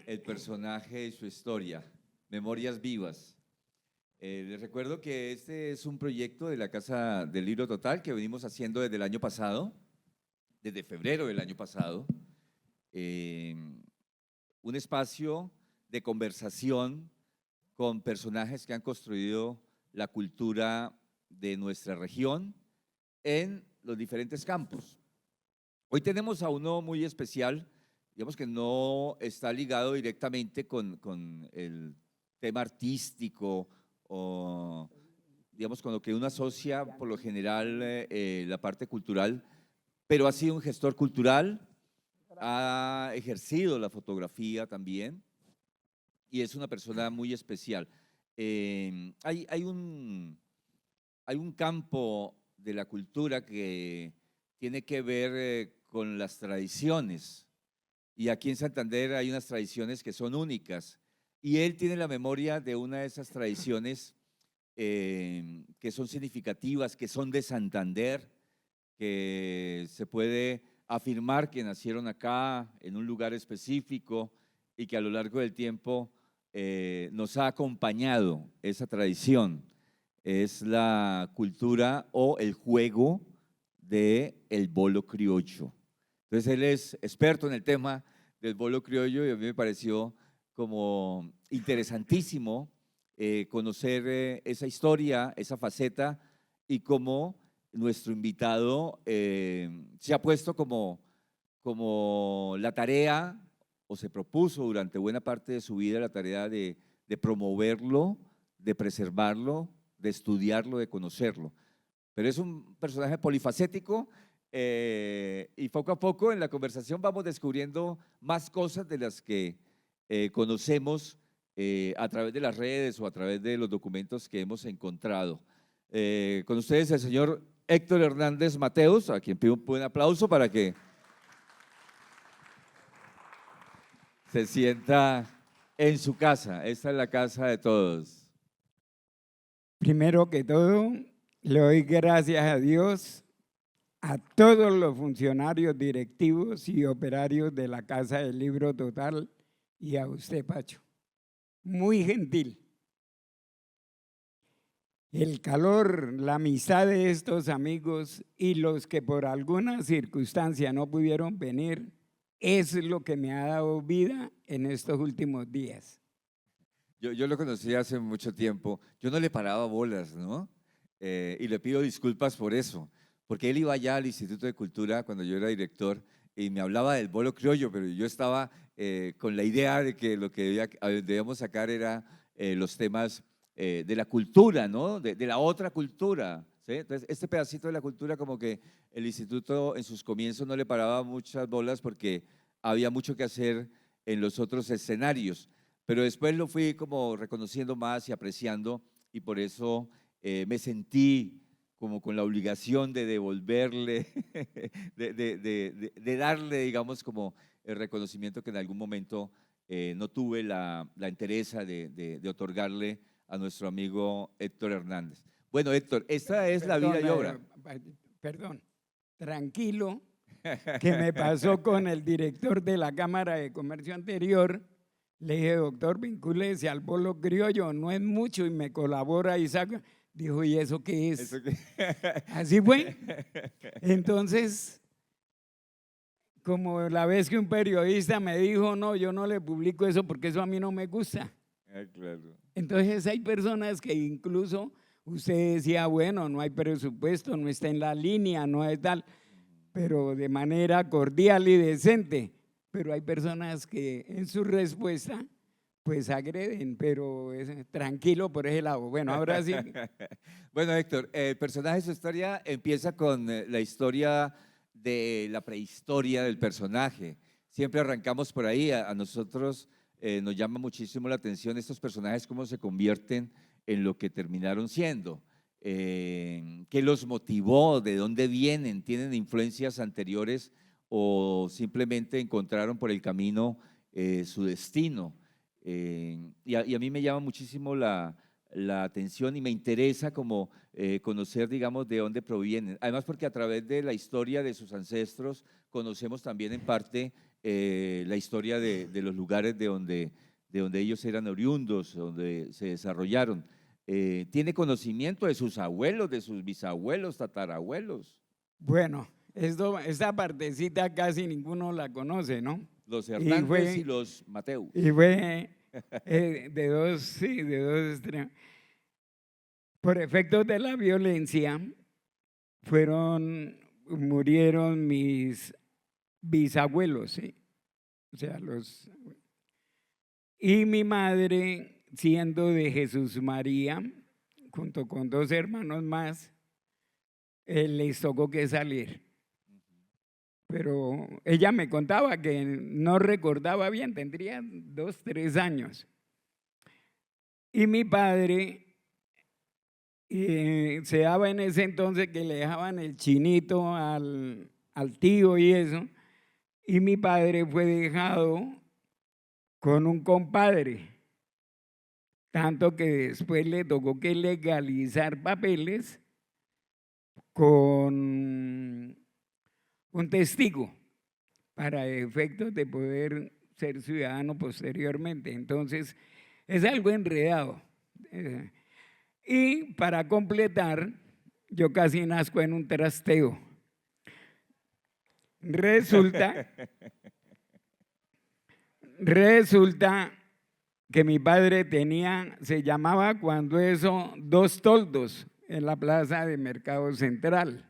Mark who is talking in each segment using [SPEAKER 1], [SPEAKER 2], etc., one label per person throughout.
[SPEAKER 1] el personaje y su historia, Memorias Vivas. Les recuerdo que este es un proyecto de la Casa del Libro Total que venimos haciendo desde el año pasado, desde febrero del año pasado. Un espacio de conversación con personajes que han construido la cultura de nuestra región en los diferentes campos. Hoy tenemos a uno muy especial, digamos que no está ligado directamente con el tema artístico o digamos con lo que uno asocia por lo general la parte cultural, pero ha sido un gestor cultural, ha ejercido la fotografía también y es una persona muy especial. Hay un campo de la cultura que tiene que ver con las tradiciones, y aquí en Santander hay unas tradiciones que son únicas, y él tiene la memoria de una de esas tradiciones que son significativas, que son de Santander, que se puede afirmar que nacieron acá en un lugar específico y que a lo largo del tiempo nos ha acompañado esa tradición. Es la cultura o el juego del bolo criollo. Entonces él es experto en el tema del bolo criollo y a mí me pareció como interesantísimo conocer esa historia, esa faceta, y cómo nuestro invitado se ha puesto como la tarea, o se propuso durante buena parte de su vida la tarea de promoverlo, de preservarlo, de estudiarlo, de conocerlo. Pero es un personaje polifacético y poco a poco en la conversación vamos descubriendo más cosas de las que conocemos a través de las redes o a través de los documentos que hemos encontrado. Con ustedes el señor Héctor Hernández Mateos, a quien pido un buen aplauso para que se sienta en su casa. Esta es la casa de todos.
[SPEAKER 2] Primero que todo, le doy gracias a Dios, a todos los funcionarios directivos y operarios de la Casa del Libro Total y a usted, Pacho. Muy gentil. El calor, la amistad de estos amigos y los que por alguna circunstancia no pudieron venir, es lo que me ha dado vida en estos últimos días.
[SPEAKER 1] Yo lo conocí hace mucho tiempo, yo no le paraba bolas, ¿no? Y le pido disculpas por eso, porque él iba allá al Instituto de Cultura cuando yo era director y me hablaba del bolo criollo, pero yo estaba con la idea de que lo que debíamos sacar era los temas de la cultura, ¿no? De la otra cultura, ¿sí? Entonces, este pedacito de la cultura como que el instituto en sus comienzos no le paraba muchas bolas porque había mucho que hacer en los otros escenarios. Pero después lo fui como reconociendo más y apreciando, y por eso me sentí como con la obligación de devolverle, de darle, digamos, como el reconocimiento que en algún momento no tuve la entereza de otorgarle a nuestro amigo Héctor Hernández. Bueno, Héctor, esta es la vida y obra.
[SPEAKER 2] Perdón, tranquilo, que me pasó con el director de la Cámara de Comercio anterior. Le dije, doctor, vincúlese al bolo criollo, no es mucho y me colabora y saca. Dijo, ¿y eso qué es?
[SPEAKER 1] ¿Eso qué?
[SPEAKER 2] Así fue. Entonces, como la vez que un periodista me dijo, no, yo no le publico eso porque eso a mí no me gusta.
[SPEAKER 1] Claro.
[SPEAKER 2] Entonces hay personas que incluso usted decía, bueno, no hay presupuesto, no está en la línea, no es tal, pero de manera cordial y decente. Pero hay personas que en su respuesta pues agreden, pero tranquilo por ese lado. Bueno, ahora sí.
[SPEAKER 1] Bueno, Héctor, el personaje de su historia empieza con la historia de la prehistoria del personaje. Siempre arrancamos por ahí. A nosotros nos llama muchísimo la atención estos personajes, cómo se convierten en lo que terminaron siendo. ¿Qué los motivó? ¿De dónde vienen? ¿Tienen influencias anteriores o simplemente encontraron por el camino su destino? Y a mí me llama muchísimo la atención y me interesa como conocer, digamos, de dónde provienen. Además, porque a través de la historia de sus ancestros conocemos también en parte la historia de los lugares de donde ellos eran oriundos, donde se desarrollaron. ¿Tiene conocimiento de sus abuelos, de sus bisabuelos, tatarabuelos?
[SPEAKER 2] Bueno, esta partecita casi ninguno la conoce, ¿no?
[SPEAKER 1] Los
[SPEAKER 2] Y
[SPEAKER 1] Hernández
[SPEAKER 2] fue-
[SPEAKER 1] y los Mateus.
[SPEAKER 2] Y fue de dos extremos. Por efectos de la violencia, murieron mis bisabuelos, ¿sí? O sea, y mi madre, siendo de Jesús María, junto con dos hermanos más, les tocó que salir. Pero ella me contaba que no recordaba bien, tendría 2, 3 años. Y mi padre se daba en ese entonces que le dejaban el chinito al tío y eso. Y mi padre fue dejado con un compadre, tanto que después le tocó que legalizar papeles con un testigo para efectos de poder ser ciudadano posteriormente. Entonces, es algo enredado. Y para completar, yo casi nazco en un trasteo. Resulta que mi padre se llamaba cuando eso, 2 toldos en la plaza de Mercado Central.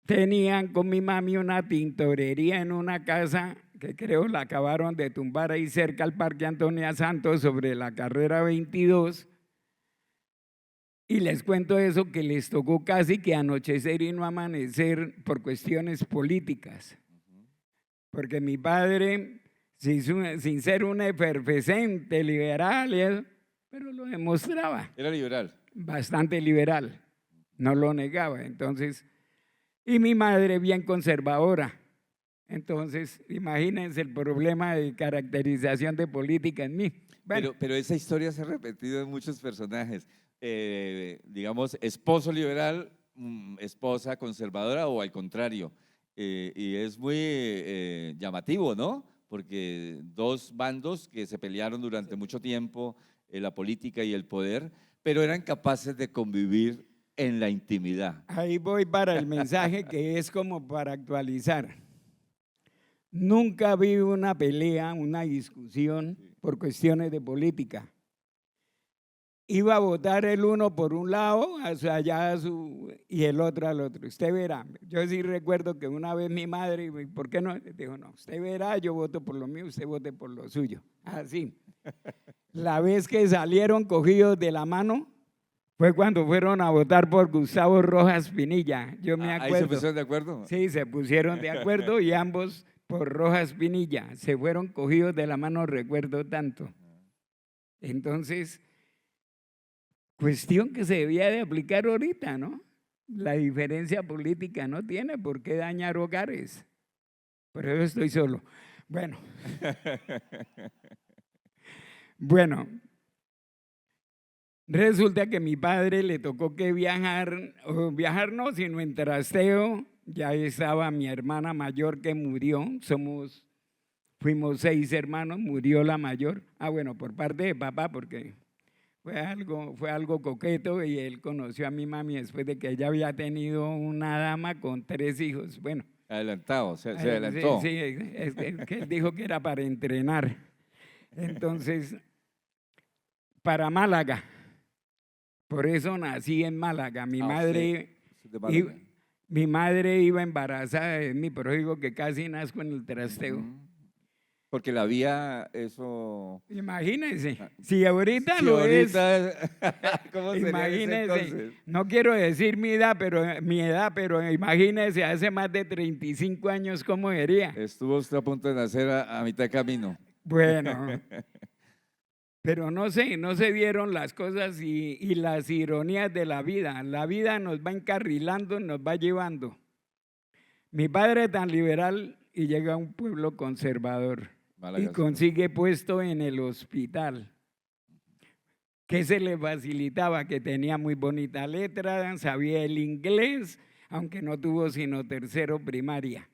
[SPEAKER 2] Tenían con mi mami una tintorería en una casa que creo la acabaron de tumbar ahí cerca al Parque Antonia Santos sobre la carrera 22. Y les cuento eso, que les tocó casi que anochecer y no amanecer por cuestiones políticas. Porque mi padre, sin ser un efervescente liberal, pero lo demostraba.
[SPEAKER 1] Era liberal.
[SPEAKER 2] Bastante liberal, no lo negaba. Entonces, y mi madre bien conservadora. Entonces, imagínense el problema de caracterización de política en mí. Bueno,
[SPEAKER 1] Pero esa historia se ha repetido en muchos personajes. Digamos, esposo liberal, esposa conservadora o al contrario. Y es muy llamativo, ¿no? Porque dos bandos que se pelearon durante mucho tiempo, la política y el poder, pero eran capaces de convivir en la intimidad.
[SPEAKER 2] ahí voy para el mensaje que es como para actualizar. Nunca vi una pelea, una discusión por cuestiones de política. Iba a votar el uno por un lado, hacia allá y el otro al otro. Usted verá. Yo sí recuerdo que una vez mi madre, ¿por qué no? Dijo, no, usted verá, yo voto por lo mío, usted vote por lo suyo. Así. La vez que salieron cogidos de la mano fue cuando fueron a votar por Gustavo Rojas Pinilla. Yo me acuerdo.
[SPEAKER 1] ¿Ahí se pusieron de acuerdo?
[SPEAKER 2] Sí, se pusieron de acuerdo y ambos por Rojas Pinilla. Se fueron cogidos de la mano, recuerdo tanto. Entonces, cuestión que se debía de aplicar ahorita, ¿no? La diferencia política no tiene por qué dañar hogares. Por eso estoy solo. Bueno. Bueno. Resulta que mi padre le tocó que viajar no, sino en trasteo. Ya estaba mi hermana mayor que murió. Fuimos 6 hermanos, murió la mayor. Bueno, por parte de papá, porque fue algo coqueto y él conoció a mi mami después de que ella había tenido una dama con 3 hijos. Bueno.
[SPEAKER 1] Adelantado, se adelantó.
[SPEAKER 2] Sí, es que él dijo que era para entrenar. Entonces, para Málaga. Por eso nací en Málaga. Mi madre iba embarazada de mí, pero digo que casi nazco en el trasteo.
[SPEAKER 1] Porque la vía, eso…
[SPEAKER 2] Imagínense, si ahorita
[SPEAKER 1] Sí,
[SPEAKER 2] lo
[SPEAKER 1] ahorita,
[SPEAKER 2] es.
[SPEAKER 1] ¿cómo sería
[SPEAKER 2] Imagínense,
[SPEAKER 1] entonces?
[SPEAKER 2] no quiero decir mi edad, pero imagínense hace más de 35 años cómo sería.
[SPEAKER 1] Estuvo usted a punto de nacer a mitad de camino.
[SPEAKER 2] Bueno, pero no se dieron las cosas y las ironías de la vida. La vida nos va encarrilando, nos va llevando. Mi padre es tan liberal y llega a un pueblo conservador y consigue puesto en el hospital. ¿Qué se le facilitaba? Que tenía muy bonita letra, sabía el inglés, aunque no tuvo sino tercero primaria.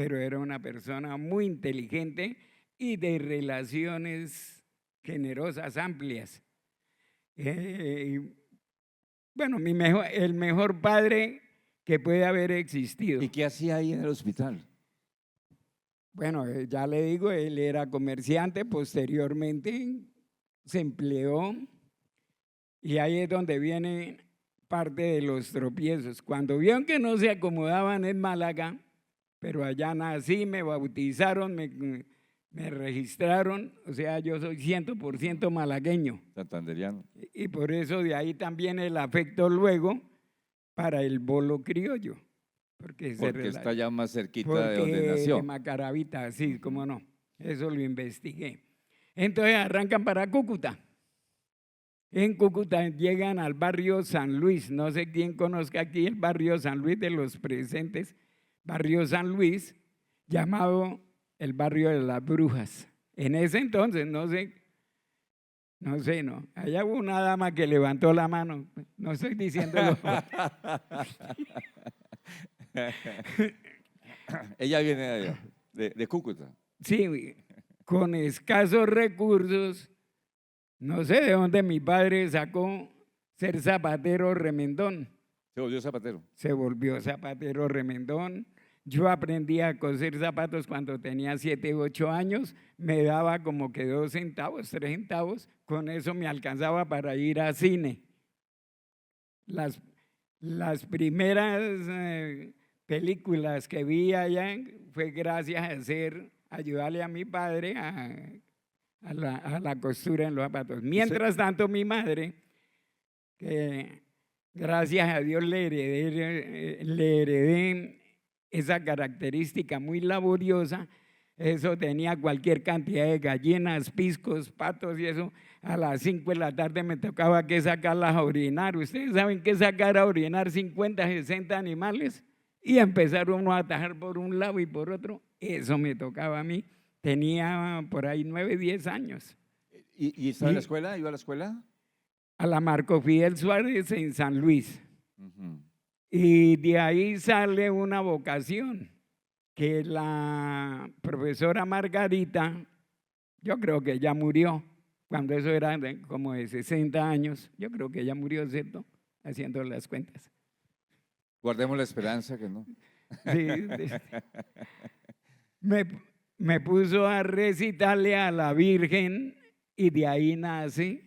[SPEAKER 2] pero era una persona muy inteligente y de relaciones generosas, amplias. Bueno, el mejor padre que puede haber existido.
[SPEAKER 1] ¿Y qué hacía ahí en el hospital?
[SPEAKER 2] Bueno, ya le digo, él era comerciante, posteriormente se empleó y ahí es donde viene parte de los tropiezos. Cuando vieron que no se acomodaban en Málaga, pero allá nací, me bautizaron, me registraron, o sea, yo soy 100% malagueño.
[SPEAKER 1] Santanderiano.
[SPEAKER 2] Y por eso de ahí también el afecto luego para el bolo criollo. Porque
[SPEAKER 1] está ya más cerquita de donde nació.
[SPEAKER 2] De Macaravita, sí, cómo no. Eso lo investigué. Entonces arrancan para Cúcuta. En Cúcuta llegan al barrio San Luis. No sé quién conozca aquí el barrio San Luis de los presentes. Barrio San Luis, llamado el barrio de las brujas. En ese entonces, no sé, no. Allá hubo una dama que levantó la mano. No estoy diciéndolo.
[SPEAKER 1] Ella viene de allá, de Cúcuta.
[SPEAKER 2] Sí, con escasos recursos, no sé de dónde mi padre sacó ser zapatero remendón.
[SPEAKER 1] Se volvió zapatero.
[SPEAKER 2] Se volvió zapatero remendón. Yo aprendí a coser zapatos cuando tenía 7 u 8 años. Me daba como que 2 centavos, 3 centavos. Con eso me alcanzaba para ir a cine. Las primeras películas que vi allá fue gracias a ayudarle a mi padre a la costura en los zapatos. Mientras tanto, mi madre, que gracias a Dios le heredé esa característica muy laboriosa, eso tenía cualquier cantidad de gallinas, piscos, patos y eso. A las 5 de la tarde me tocaba que sacarlas a orinar. ¿Ustedes saben qué sacar a orinar 50, 60 animales? Y empezar uno a atajar por un lado y por otro. Eso me tocaba a mí. Tenía por ahí 9, 10 años.
[SPEAKER 1] ¿Y estaba en la escuela? ¿Iba a la escuela?
[SPEAKER 2] A la Marco Fidel Suárez en San Luis. Y de ahí sale una vocación que la profesora Margarita, yo creo que ella murió cuando eso era como de 60 años. Yo creo que ella murió, ¿cierto? Haciendo las cuentas.
[SPEAKER 1] Guardemos la esperanza que no.
[SPEAKER 2] Sí, me puso a recitarle a la Virgen y de ahí nace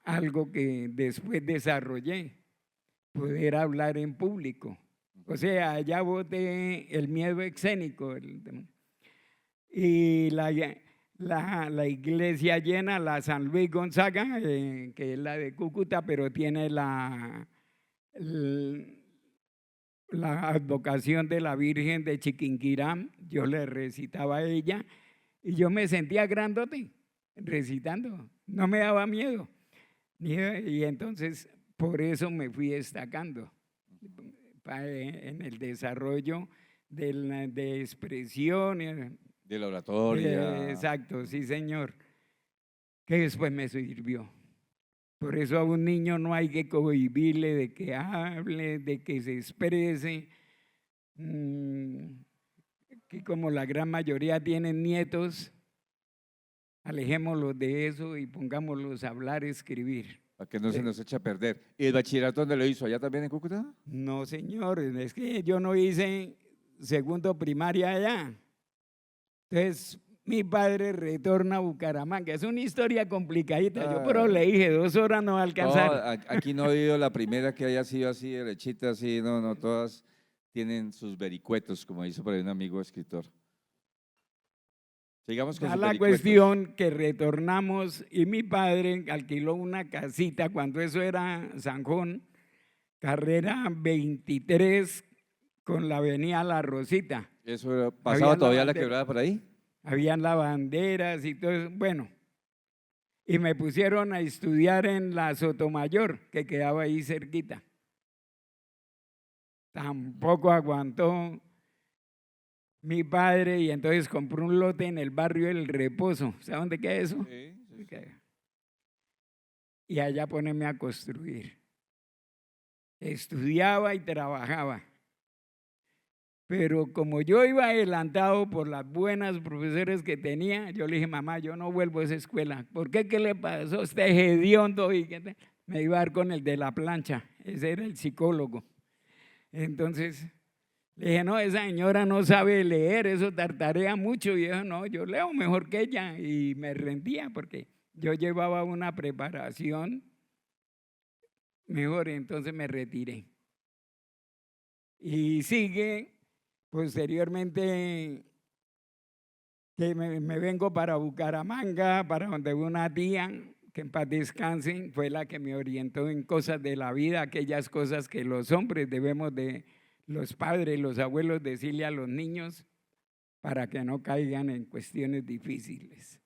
[SPEAKER 2] algo que después desarrollé, poder hablar en público. O sea, allá boté el miedo escénico. Y la iglesia llena, la San Luis Gonzaga, que es la de Cúcuta, pero tiene la advocación de la Virgen de Chiquinquirá. Yo le recitaba a ella y yo me sentía grandote recitando, no me daba miedo. Y entonces por eso me fui destacando en el desarrollo de expresión.
[SPEAKER 1] De la oratoria.
[SPEAKER 2] Exacto, sí señor, que después me sirvió. Por eso a un niño no hay que cohibirle de que hable, de que se exprese. Que como la gran mayoría tienen nietos, alejémoslos de eso y pongámoslos a hablar, escribir.
[SPEAKER 1] Para que no se nos eche a perder. ¿Y el bachillerato dónde lo hizo? ¿Allá también en Cúcuta?
[SPEAKER 2] No, señor, es que yo no hice segundo primaria allá. Entonces, mi padre retorna a Bucaramanga. Es una historia complicadita. Yo pero le dije 2 horas no va a alcanzar.
[SPEAKER 1] No, aquí no he oído la primera que haya sido así, derechita, así. No, todas tienen sus vericuetos, como dice por ahí un amigo escritor. Sigamos con
[SPEAKER 2] la cuestión que retornamos y mi padre alquiló una casita cuando eso era Sanjón, carrera 23 con la avenida La Rosita.
[SPEAKER 1] ¿Eso pasaba todavía la quebrada por ahí?
[SPEAKER 2] Habían lavanderas y todo eso. Bueno, y me pusieron a estudiar en la Sotomayor, que quedaba ahí cerquita. Tampoco aguantó mi padre y entonces compró un lote en el barrio El Reposo. ¿Sabe dónde queda eso?
[SPEAKER 1] Sí.
[SPEAKER 2] Y allá ponerme a construir. Estudiaba y trabajaba. Pero como yo iba adelantado por las buenas profesores que tenía, yo le dije, mamá, yo no vuelvo a esa escuela. ¿Por qué? ¿Qué le pasó a este hediondo? Me iba a dar con el de la plancha, ese era el psicólogo. Entonces le dije, no, esa señora no sabe leer, eso tartarea mucho. Y yo, no, yo leo mejor que ella. Y me rendía porque yo llevaba una preparación mejor, entonces me retiré. Y sigue. Posteriormente que me vengo para Bucaramanga, para donde una tía, que en paz descanse, fue la que me orientó en cosas de la vida, aquellas cosas que los hombres debemos de, los padres, los abuelos, decirle a los niños para que no caigan en cuestiones difíciles.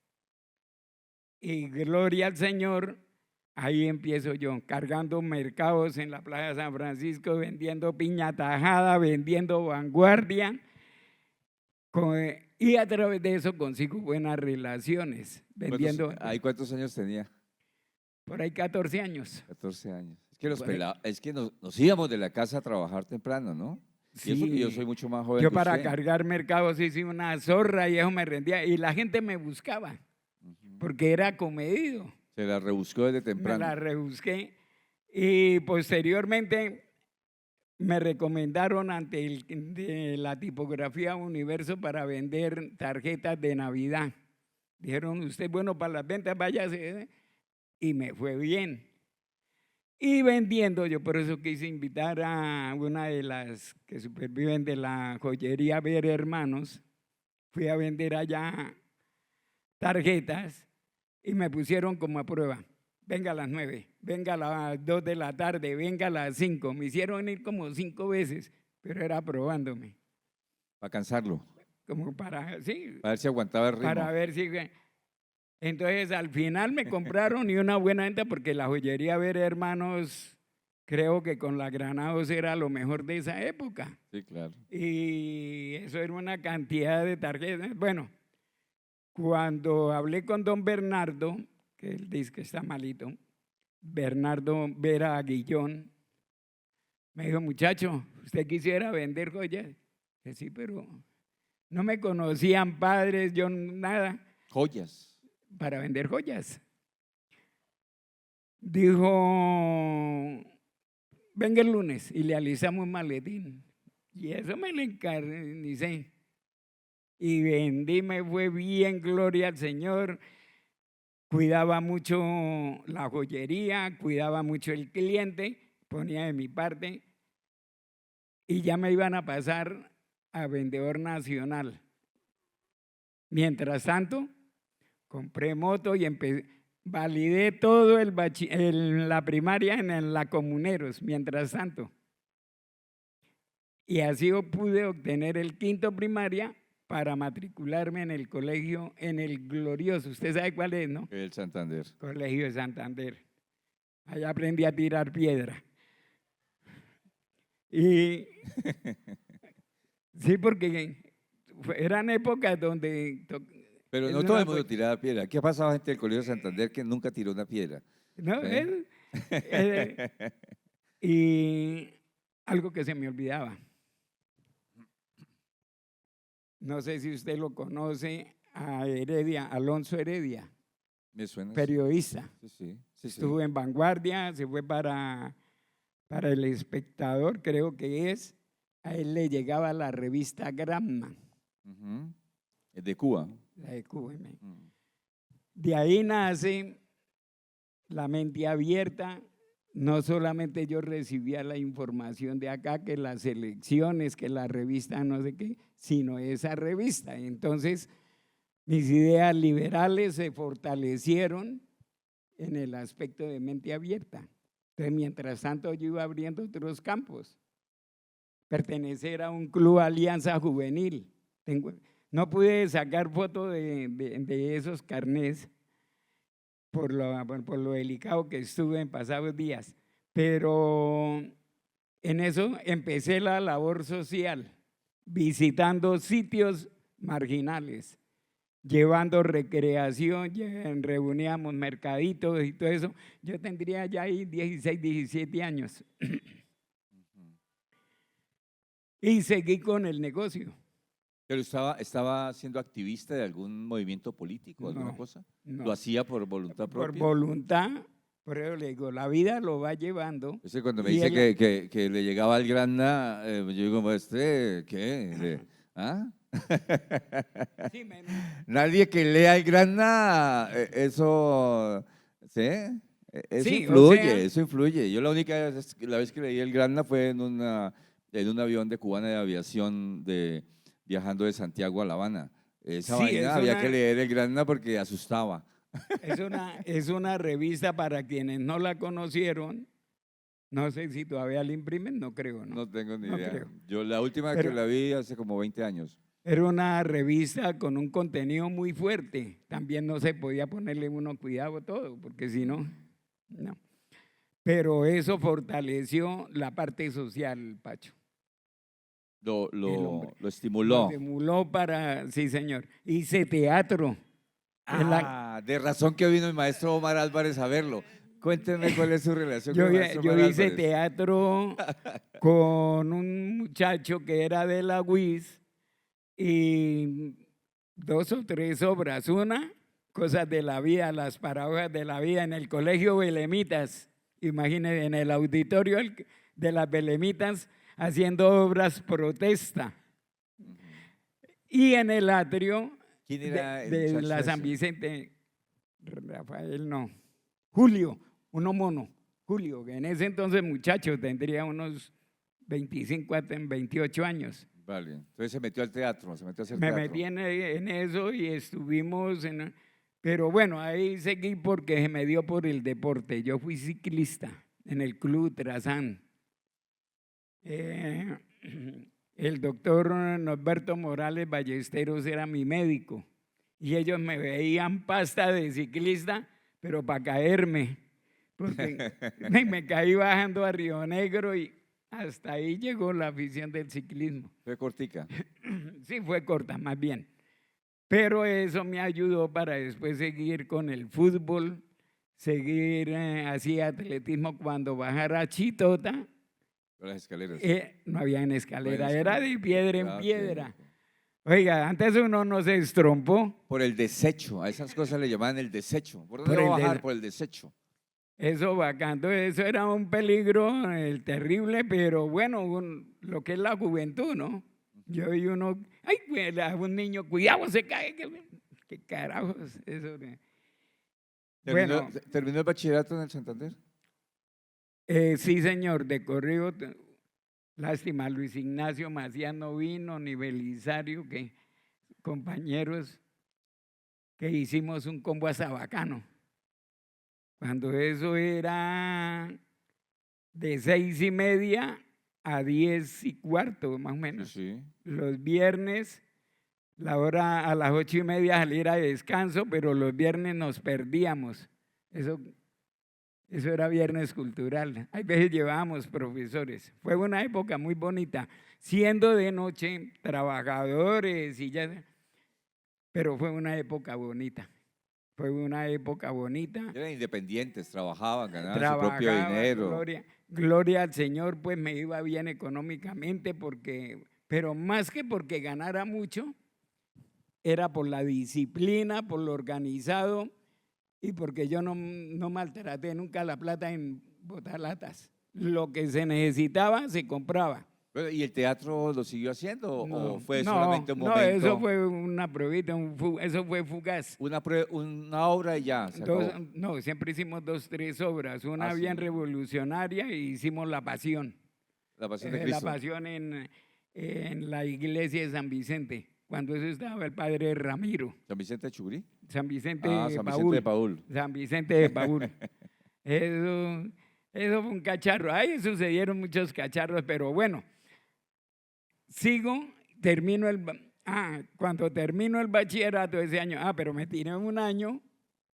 [SPEAKER 2] Y gloria al Señor, ahí empiezo yo, cargando mercados en la Plaza de San Francisco, vendiendo piña tajada, vendiendo vanguardia, y a través de eso consigo buenas relaciones, vendiendo.
[SPEAKER 1] ¿Ahí cuántos años tenía?
[SPEAKER 2] Por ahí 14 años.
[SPEAKER 1] 14 años. Es que nos íbamos de la casa a trabajar temprano, ¿no?
[SPEAKER 2] Sí.
[SPEAKER 1] Y eso que yo soy mucho más joven
[SPEAKER 2] Yo
[SPEAKER 1] que
[SPEAKER 2] para
[SPEAKER 1] usted.
[SPEAKER 2] cargar mercados hice una zorra y eso me rendía. Y la gente me buscaba, porque era comedido.
[SPEAKER 1] Se la rebuscó desde
[SPEAKER 2] Me
[SPEAKER 1] temprano.
[SPEAKER 2] la rebusqué. Y posteriormente me recomendaron de la tipografía Universo para vender tarjetas de Navidad. Dijeron, usted es bueno para las ventas, váyase. Y me fue bien. Y vendiendo, yo por eso quise invitar a una de las que superviven de la joyería Ver Hermanos. Fui a vender allá tarjetas y me pusieron como a prueba. Venga a las 9, venga a las 2 de la tarde, venga a las 5. Me hicieron ir como 5 veces, pero era probándome.
[SPEAKER 1] Para cansarlo.
[SPEAKER 2] Como para, sí.
[SPEAKER 1] Para ver si aguantaba el ritmo.
[SPEAKER 2] Para ver si… Entonces al final me compraron y una buena venta porque la joyería Ver Hermanos, creo que con la Granados era lo mejor de esa época.
[SPEAKER 1] Sí, claro.
[SPEAKER 2] Y eso era una cantidad de tarjetas. Bueno, cuando hablé con don Bernardo, que él dice que está malito, Bernardo Vera Aguillón, me dijo, muchacho, ¿usted quisiera vender joyas? Dije, sí, pero no me conocían padres, yo nada.
[SPEAKER 1] Joyas.
[SPEAKER 2] Para vender joyas. Dijo, venga el lunes y le alisamos un maletín. Y eso me lo encarnicé. Y vendí, me fue bien, gloria al Señor. Cuidaba mucho la joyería, cuidaba mucho el cliente, ponía de mi parte. Y ya me iban a pasar a vendedor nacional. Mientras tanto, compré moto y validé todo la primaria en la Comuneros, mientras tanto. Y así pude obtener el quinto primaria para matricularme en el colegio, en el Glorioso. ¿Usted sabe cuál es, no?
[SPEAKER 1] El Santander.
[SPEAKER 2] Colegio de Santander. Allá aprendí a tirar piedra. Y sí, porque eran épocas donde…
[SPEAKER 1] Pero no todo el mundo tiraba piedra. ¿Qué ha pasado a gente del Colegio de Santander que nunca tiró una piedra?
[SPEAKER 2] No,
[SPEAKER 1] ¿Eh?
[SPEAKER 2] Y algo que se me olvidaba. No sé si usted lo conoce, a Heredia, Alonso Heredia.
[SPEAKER 1] Me suena.
[SPEAKER 2] Periodista.
[SPEAKER 1] Sí.
[SPEAKER 2] Estuvo en Vanguardia, se fue para El Espectador, creo que es. A él le llegaba la revista Gramma.
[SPEAKER 1] Es de Cuba.
[SPEAKER 2] La de Cuba. De ahí nace La Mente Abierta. No solamente yo recibía la información de acá, que las elecciones, que la revista no sé qué, sino esa revista. Entonces, mis ideas liberales se fortalecieron en el aspecto de mente abierta. Entonces, mientras tanto, yo iba abriendo otros campos. Pertenecer a un club Alianza Juvenil. No pude sacar foto de esos carnés por lo delicado que estuve en pasados días, pero en eso empecé la labor social, visitando sitios marginales, llevando recreación, reuníamos mercaditos y todo eso. Yo tendría ya ahí 16, 17 años. y seguí con el negocio.
[SPEAKER 1] ¿Pero estaba siendo activista de algún movimiento político, alguna
[SPEAKER 2] No,
[SPEAKER 1] cosa?
[SPEAKER 2] no.
[SPEAKER 1] ¿Lo hacía por voluntad
[SPEAKER 2] Por
[SPEAKER 1] propia?
[SPEAKER 2] voluntad, por eso le digo, la vida lo va llevando.
[SPEAKER 1] Es que cuando me
[SPEAKER 2] Y
[SPEAKER 1] dice
[SPEAKER 2] él-
[SPEAKER 1] que le llegaba al Granma, yo digo, "Pues, ¿qué? ¿Ah?
[SPEAKER 2] Sí,
[SPEAKER 1] Nadie que lea el Granma, eso, ¿sí? Eso
[SPEAKER 2] sí, o sea,
[SPEAKER 1] influye, eso influye. Yo la única vez, la vez que leí el Granma fue en un avión de Cubana de Aviación viajando de Santiago a La Habana. Esa
[SPEAKER 2] sí,
[SPEAKER 1] vaina había que leer el Granma porque asustaba.
[SPEAKER 2] es una revista para quienes no la conocieron. No sé si todavía la imprimen, no creo, ¿no?
[SPEAKER 1] No tengo ni
[SPEAKER 2] No
[SPEAKER 1] idea.
[SPEAKER 2] creo.
[SPEAKER 1] Yo la última que
[SPEAKER 2] Pero
[SPEAKER 1] la vi hace como 20 años.
[SPEAKER 2] era una revista con un contenido muy fuerte. También no se podía ponerle uno cuidado a todo, porque si no, no. Pero eso fortaleció la parte social, Pacho. El hombre.
[SPEAKER 1] Lo
[SPEAKER 2] Lo
[SPEAKER 1] estimuló.
[SPEAKER 2] estimuló para, sí, señor. Hice teatro.
[SPEAKER 1] De razón que vino el maestro Omar Álvarez a verlo. Cuénteme cuál es su relación con el maestro
[SPEAKER 2] Yo
[SPEAKER 1] Omar
[SPEAKER 2] hice
[SPEAKER 1] Álvarez.
[SPEAKER 2] teatro con un muchacho que era de la UIS y 2 o 3 obras. Una, cosas de la vida, las paradojas de la vida en el colegio Belemitas. Imagínense, en el auditorio de las Belemitas haciendo obras protesta. Y en el atrio
[SPEAKER 1] ¿Quién era el
[SPEAKER 2] de
[SPEAKER 1] muchacho
[SPEAKER 2] la San
[SPEAKER 1] ese?
[SPEAKER 2] Vicente, Rafael no, Julio, uno mono, Julio, que en ese entonces muchacho tendría unos 25 a 28 años.
[SPEAKER 1] Vale, entonces se metió al teatro, se metió a hacer
[SPEAKER 2] Me
[SPEAKER 1] teatro.
[SPEAKER 2] metí en eso y estuvimos en... Pero bueno, ahí seguí porque se me dio por el deporte. Yo fui ciclista en el Club Trazán. El doctor Norberto Morales Ballesteros era mi médico y ellos me veían pasta de ciclista, pero para caerme, porque me caí bajando a Río Negro y hasta ahí llegó la afición del ciclismo.
[SPEAKER 1] Fue cortica.
[SPEAKER 2] Sí, fue corta más bien, pero eso me ayudó para después seguir con el fútbol, seguir así atletismo cuando bajara a Chitota.
[SPEAKER 1] Por las escaleras.
[SPEAKER 2] No había en escalera,
[SPEAKER 1] Bueno,
[SPEAKER 2] era de piedra en
[SPEAKER 1] ok,
[SPEAKER 2] piedra.
[SPEAKER 1] ok.
[SPEAKER 2] Oiga, antes uno no se estrompó.
[SPEAKER 1] Por el desecho, a esas cosas le llamaban el desecho. ¿Por dónde
[SPEAKER 2] Por
[SPEAKER 1] va a
[SPEAKER 2] el
[SPEAKER 1] bajar?
[SPEAKER 2] de-
[SPEAKER 1] Por el desecho.
[SPEAKER 2] Eso bacando, eso era un peligro terrible, pero bueno, lo que es la juventud, ¿no? Yo vi uno, ay, un niño, cuidado, se cae. ¿Qué carajos? Eso.
[SPEAKER 1] ¿Terminó,
[SPEAKER 2] Bueno,
[SPEAKER 1] terminó el bachillerato en el Santander?
[SPEAKER 2] sí, señor, de corrido. Lástima, Luis Ignacio Macías no vino, ni Belisario, que compañeros que hicimos un combo hasta bacano. Cuando eso era de 6:30 a 10:15, más o menos.
[SPEAKER 1] Sí, sí.
[SPEAKER 2] Los viernes, la hora a las 8:30 salir a descanso, pero los viernes nos perdíamos. Eso era viernes cultural. Hay veces llevábamos profesores. Fue una época muy bonita, siendo de noche trabajadores y ya, pero fue una época bonita. Fue una época bonita.
[SPEAKER 1] Eran independientes, trabajaban, ganaban su propio
[SPEAKER 2] Trabajaba,
[SPEAKER 1] dinero.
[SPEAKER 2] gloria al Señor, pues me iba bien económicamente, pero más que porque ganara mucho, era por la disciplina, por lo organizado y porque yo no maltraté nunca la plata en botar latas. Lo que se necesitaba se compraba.
[SPEAKER 1] Bueno, ¿y el teatro lo siguió haciendo o fue
[SPEAKER 2] no,
[SPEAKER 1] solamente un
[SPEAKER 2] no,
[SPEAKER 1] momento?
[SPEAKER 2] eso fue una pruebita, eso fue fugaz.
[SPEAKER 1] Una obra y ya, se acabó.
[SPEAKER 2] No, siempre hicimos 2, 3 obras, una
[SPEAKER 1] Ah,
[SPEAKER 2] bien
[SPEAKER 1] sí.
[SPEAKER 2] revolucionaria y hicimos La Pasión.
[SPEAKER 1] La Pasión de
[SPEAKER 2] La
[SPEAKER 1] Cristo.
[SPEAKER 2] Pasión en la iglesia de San Vicente, cuando eso estaba el padre Ramiro,
[SPEAKER 1] ¿San Vicente de Chugurí?
[SPEAKER 2] San Vicente
[SPEAKER 1] Ah,
[SPEAKER 2] de
[SPEAKER 1] San
[SPEAKER 2] Paúl.
[SPEAKER 1] Vicente de Paúl.
[SPEAKER 2] San Vicente de Paúl. Eso fue un cacharro. Ahí sucedieron muchos cacharros, pero bueno, sigo, cuando termino el bachillerato ese año, pero me tiré un año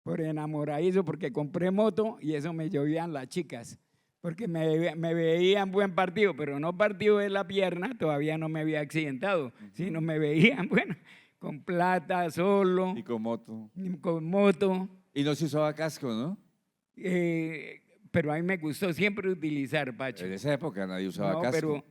[SPEAKER 2] por enamoradizo, porque compré moto y eso me llovían las chicas, porque me veían buen partido, pero no partido de la pierna, todavía no me había accidentado, sino me veían, bueno, con plata, solo,
[SPEAKER 1] Y con moto.
[SPEAKER 2] con moto.
[SPEAKER 1] Y no se usaba casco, ¿no?
[SPEAKER 2] Pero a mí me gustó siempre utilizar, Pacho.
[SPEAKER 1] En esa época nadie usaba
[SPEAKER 2] No,
[SPEAKER 1] casco.
[SPEAKER 2] pero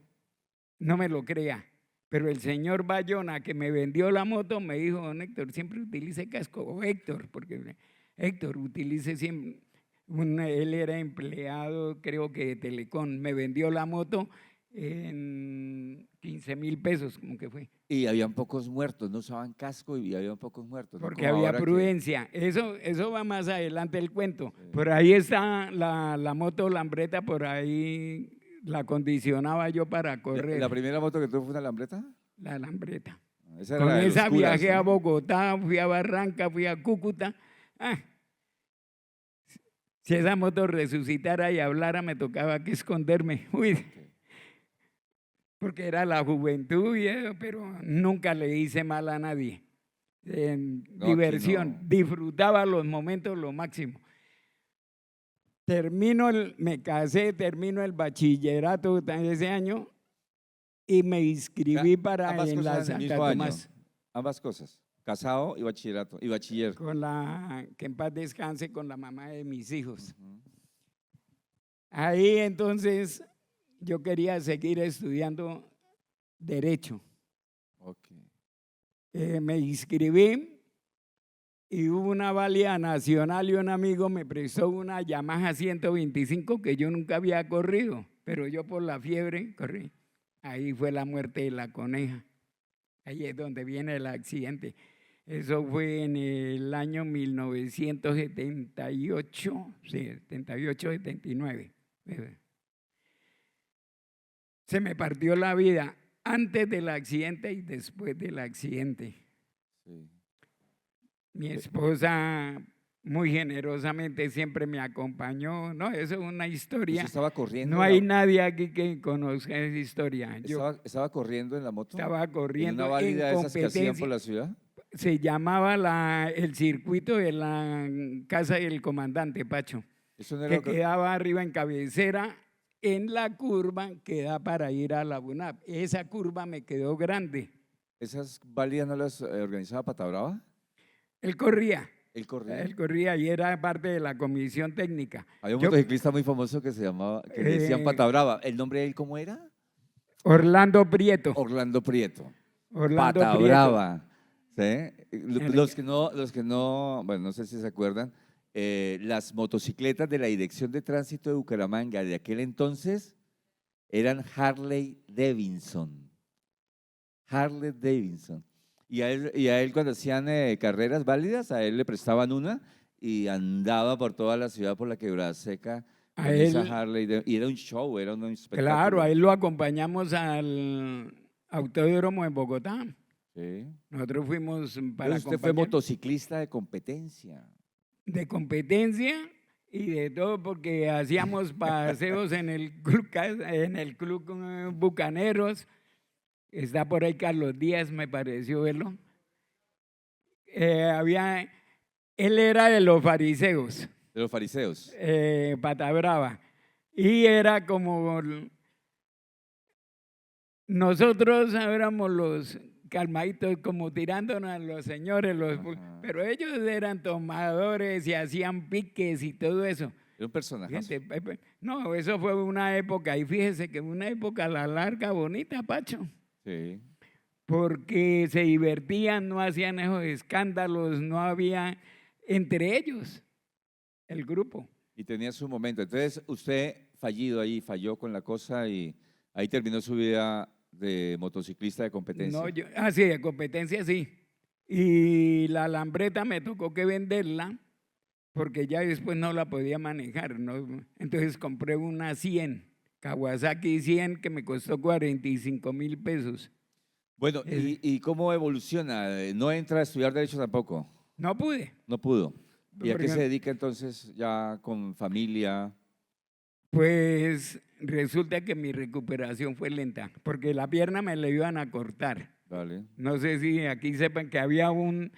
[SPEAKER 2] no me lo crea, pero el señor Bayona que me vendió la moto me dijo, don Héctor, siempre utilice casco, o Héctor, porque Héctor utilice siempre, él era empleado creo que de Telecom, me vendió la moto en 15,000 pesos, como que fue.
[SPEAKER 1] Y habían pocos muertos, no usaban casco y habían pocos muertos. ¿No?
[SPEAKER 2] Porque
[SPEAKER 1] Como
[SPEAKER 2] había
[SPEAKER 1] ahora
[SPEAKER 2] prudencia. Eso va más adelante el cuento.
[SPEAKER 1] Sí.
[SPEAKER 2] Por ahí está la moto Lambreta, por ahí la condicionaba yo para correr.
[SPEAKER 1] ¿La primera moto que tuvo fue una Lambreta?
[SPEAKER 2] La Lambreta.
[SPEAKER 1] Esa era
[SPEAKER 2] Con
[SPEAKER 1] la de los
[SPEAKER 2] esa
[SPEAKER 1] curas,
[SPEAKER 2] viajé a
[SPEAKER 1] ¿no?
[SPEAKER 2] Bogotá, fui a Barranca, fui a Cúcuta. Ah, si esa moto resucitara y hablara, me tocaba que esconderme. Uy,
[SPEAKER 1] Ok.
[SPEAKER 2] porque era la juventud, pero nunca le hice mal a nadie.
[SPEAKER 1] No,
[SPEAKER 2] Diversión,
[SPEAKER 1] aquí no.
[SPEAKER 2] disfrutaba los momentos lo máximo. Me casé, termino el bachillerato ese año y me inscribí para
[SPEAKER 1] Ambas
[SPEAKER 2] en la
[SPEAKER 1] cosas en el mismo
[SPEAKER 2] Santo
[SPEAKER 1] año.
[SPEAKER 2] Tomás,
[SPEAKER 1] Ambas cosas. Casado y bachillerato. Y bachiller.
[SPEAKER 2] con que en paz descanse, con la mamá de mis hijos.
[SPEAKER 1] Ujú.
[SPEAKER 2] Ahí entonces yo quería seguir estudiando Derecho.
[SPEAKER 1] Ok.
[SPEAKER 2] Me inscribí y hubo una valía nacional y un amigo me prestó una Yamaha 125 que yo nunca había corrido, pero yo por la fiebre corrí. Ahí fue la muerte de la coneja. Ahí es donde viene el accidente. Eso fue en el año 1978, sí, 78, 79. Se me partió la vida antes del accidente y después del accidente.
[SPEAKER 1] Sí.
[SPEAKER 2] Mi esposa muy generosamente siempre me acompañó. No, eso es una
[SPEAKER 1] ¿Usted
[SPEAKER 2] historia.
[SPEAKER 1] estaba corriendo?
[SPEAKER 2] No hay nadie aquí que conozca esa historia. Yo
[SPEAKER 1] ¿Estaba corriendo en la moto?
[SPEAKER 2] estaba
[SPEAKER 1] ¿En una
[SPEAKER 2] corriendo
[SPEAKER 1] válida
[SPEAKER 2] en
[SPEAKER 1] de esas que hacían por
[SPEAKER 2] competencia.
[SPEAKER 1] la ciudad?
[SPEAKER 2] Se llamaba el circuito de la casa del comandante Pacho,
[SPEAKER 1] Eso no era
[SPEAKER 2] que
[SPEAKER 1] lo que-
[SPEAKER 2] quedaba arriba en cabecera, en la curva que da para ir a la UNAP. Esa curva me quedó grande.
[SPEAKER 1] ¿Esas válidas no las organizaba Pata Brava?
[SPEAKER 2] Él corría.
[SPEAKER 1] Él corría.
[SPEAKER 2] Él corría y era parte de la comisión técnica.
[SPEAKER 1] Había un
[SPEAKER 2] Yo,
[SPEAKER 1] motociclista muy famoso que se llamaba, que le decían
[SPEAKER 2] eh,
[SPEAKER 1] Pata Brava. ¿El nombre de él cómo era?
[SPEAKER 2] Orlando Prieto.
[SPEAKER 1] Orlando Prieto.
[SPEAKER 2] Orlando
[SPEAKER 1] Pata
[SPEAKER 2] Prieto.
[SPEAKER 1] Brava. ¿Sí?
[SPEAKER 2] El-
[SPEAKER 1] Los que no, bueno, no sé si se acuerdan, las motocicletas de la Dirección de Tránsito de Bucaramanga de aquel entonces eran Harley Davidson. Harley Davidson. Y a él cuando hacían carreras válidas, a él le prestaban una y andaba por toda la ciudad, por la Quebrada Seca,
[SPEAKER 2] A
[SPEAKER 1] con esa
[SPEAKER 2] él,
[SPEAKER 1] Harley. Y era un show, era un espectáculo.
[SPEAKER 2] claro, a él lo acompañamos al autódromo en Bogotá.
[SPEAKER 1] Sí.
[SPEAKER 2] Nosotros fuimos para
[SPEAKER 1] Entonces usted fue
[SPEAKER 2] acompañar
[SPEAKER 1] motociclista de competencia.
[SPEAKER 2] de competencia y de todo porque hacíamos paseos en el club Bucaneros. Está por ahí Carlos Díaz, me pareció verlo. Él era de los fariseos,
[SPEAKER 1] De los fariseos.
[SPEAKER 2] Pata Brava, y era como nosotros éramos los calmaditos, como tirándonos a los señores,
[SPEAKER 1] Ajá.
[SPEAKER 2] pero ellos eran tomadores y hacían piques y todo eso.
[SPEAKER 1] Era un personaje.
[SPEAKER 2] Fíjate, no, eso fue una época, y fíjese que una época a la larga, bonita, Pacho,
[SPEAKER 1] Sí.
[SPEAKER 2] porque se divertían, no hacían esos escándalos, no había entre ellos el grupo.
[SPEAKER 1] Y tenía su momento. Entonces usted fallido ahí, falló con la cosa y ahí terminó su vida de motociclista de competencia.
[SPEAKER 2] No, sí, de competencia sí. Y la Lambreta me tocó que venderla porque ya después no la podía manejar, ¿no? Entonces compré una 100, Kawasaki 100, que me costó 45,000 pesos.
[SPEAKER 1] Bueno, ¿y cómo evoluciona? ¿No entra a estudiar Derecho tampoco?
[SPEAKER 2] No pude.
[SPEAKER 1] No pudo. ¿Y a qué
[SPEAKER 2] Porque,
[SPEAKER 1] se dedica entonces ya con familia?
[SPEAKER 2] pues resulta que mi recuperación fue lenta, porque la pierna me la iban a cortar.
[SPEAKER 1] Vale.
[SPEAKER 2] No sé si aquí sepan que había un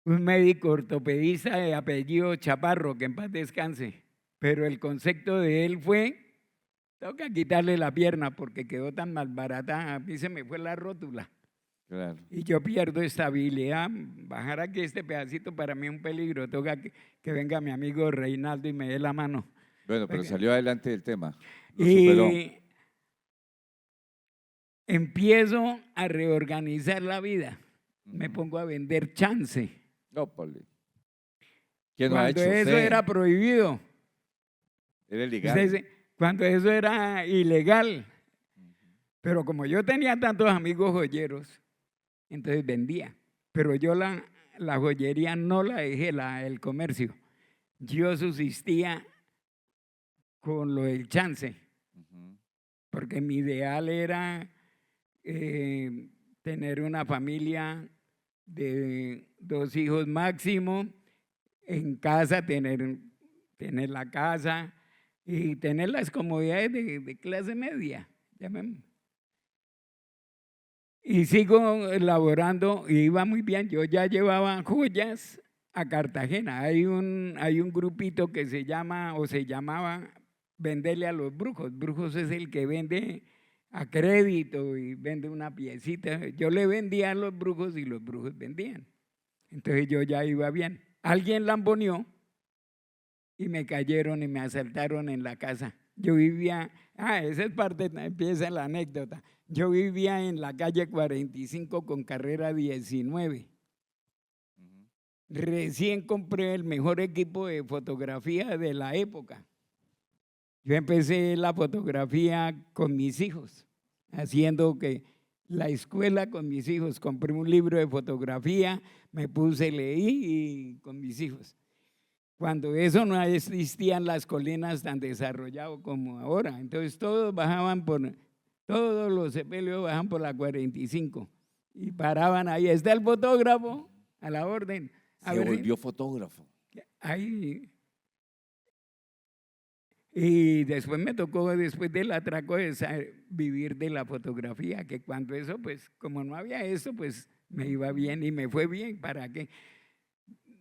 [SPEAKER 2] médico ortopedista de apellido Chaparro, que en paz descanse, pero el concepto de él fue, tengo que quitarle la pierna porque quedó tan malbaratada, a mí se me fue la rótula
[SPEAKER 1] Claro.
[SPEAKER 2] y yo pierdo estabilidad, bajar aquí este pedacito para mí es un peligro, toca que venga mi amigo Reinaldo y me dé la mano.
[SPEAKER 1] Bueno, pero
[SPEAKER 2] Porque-
[SPEAKER 1] salió adelante el tema. Lo superó.
[SPEAKER 2] Y empiezo a reorganizar la vida. Me pongo a vender chance.
[SPEAKER 1] Ópale. ¿Quién lo ha
[SPEAKER 2] Cuando
[SPEAKER 1] hecho?
[SPEAKER 2] eso
[SPEAKER 1] Usted.
[SPEAKER 2] era prohibido.
[SPEAKER 1] Era
[SPEAKER 2] Usted
[SPEAKER 1] ilegal.
[SPEAKER 2] dice, cuando eso era ilegal. Pero como yo tenía tantos amigos joyeros, entonces vendía. Pero yo la joyería no la dejé, el comercio. Yo subsistía con lo del chance,
[SPEAKER 1] Ujú.
[SPEAKER 2] porque mi ideal era tener una familia de 2 hijos máximo, en casa tener la casa y tener las comodidades de clase media, llamemos. Y sigo elaborando y iba muy bien. Yo ya llevaba joyas a Cartagena. Hay un grupito que se llama o se llamaba Venderle a los Brujos. Brujos es el que vende a crédito y vende una piecita. Yo le vendía a los brujos y los brujos vendían. Entonces yo ya iba bien. Alguien lamboneó y me cayeron y me asaltaron en la casa. Yo vivía, esa es parte, empieza la anécdota. Yo vivía en la calle 45 con carrera 19.
[SPEAKER 1] Ujú.
[SPEAKER 2] Recién compré el mejor equipo de fotografía de la época. Yo empecé la fotografía con mis hijos, haciendo que la escuela con mis hijos. Compré un libro de fotografía, me puse, leí y con mis hijos. Cuando eso no existían las colinas tan desarrolladas como ahora. Entonces todos los sepelios bajaban por la 45 y paraban ahí. Está el fotógrafo a la orden.
[SPEAKER 1] Se volvió fotógrafo.
[SPEAKER 2] Ahí. Y después me tocó, después del atraco, vivir de la fotografía, que cuando eso, pues, como no había eso, pues me iba bien y me fue bien. ¿Para qué?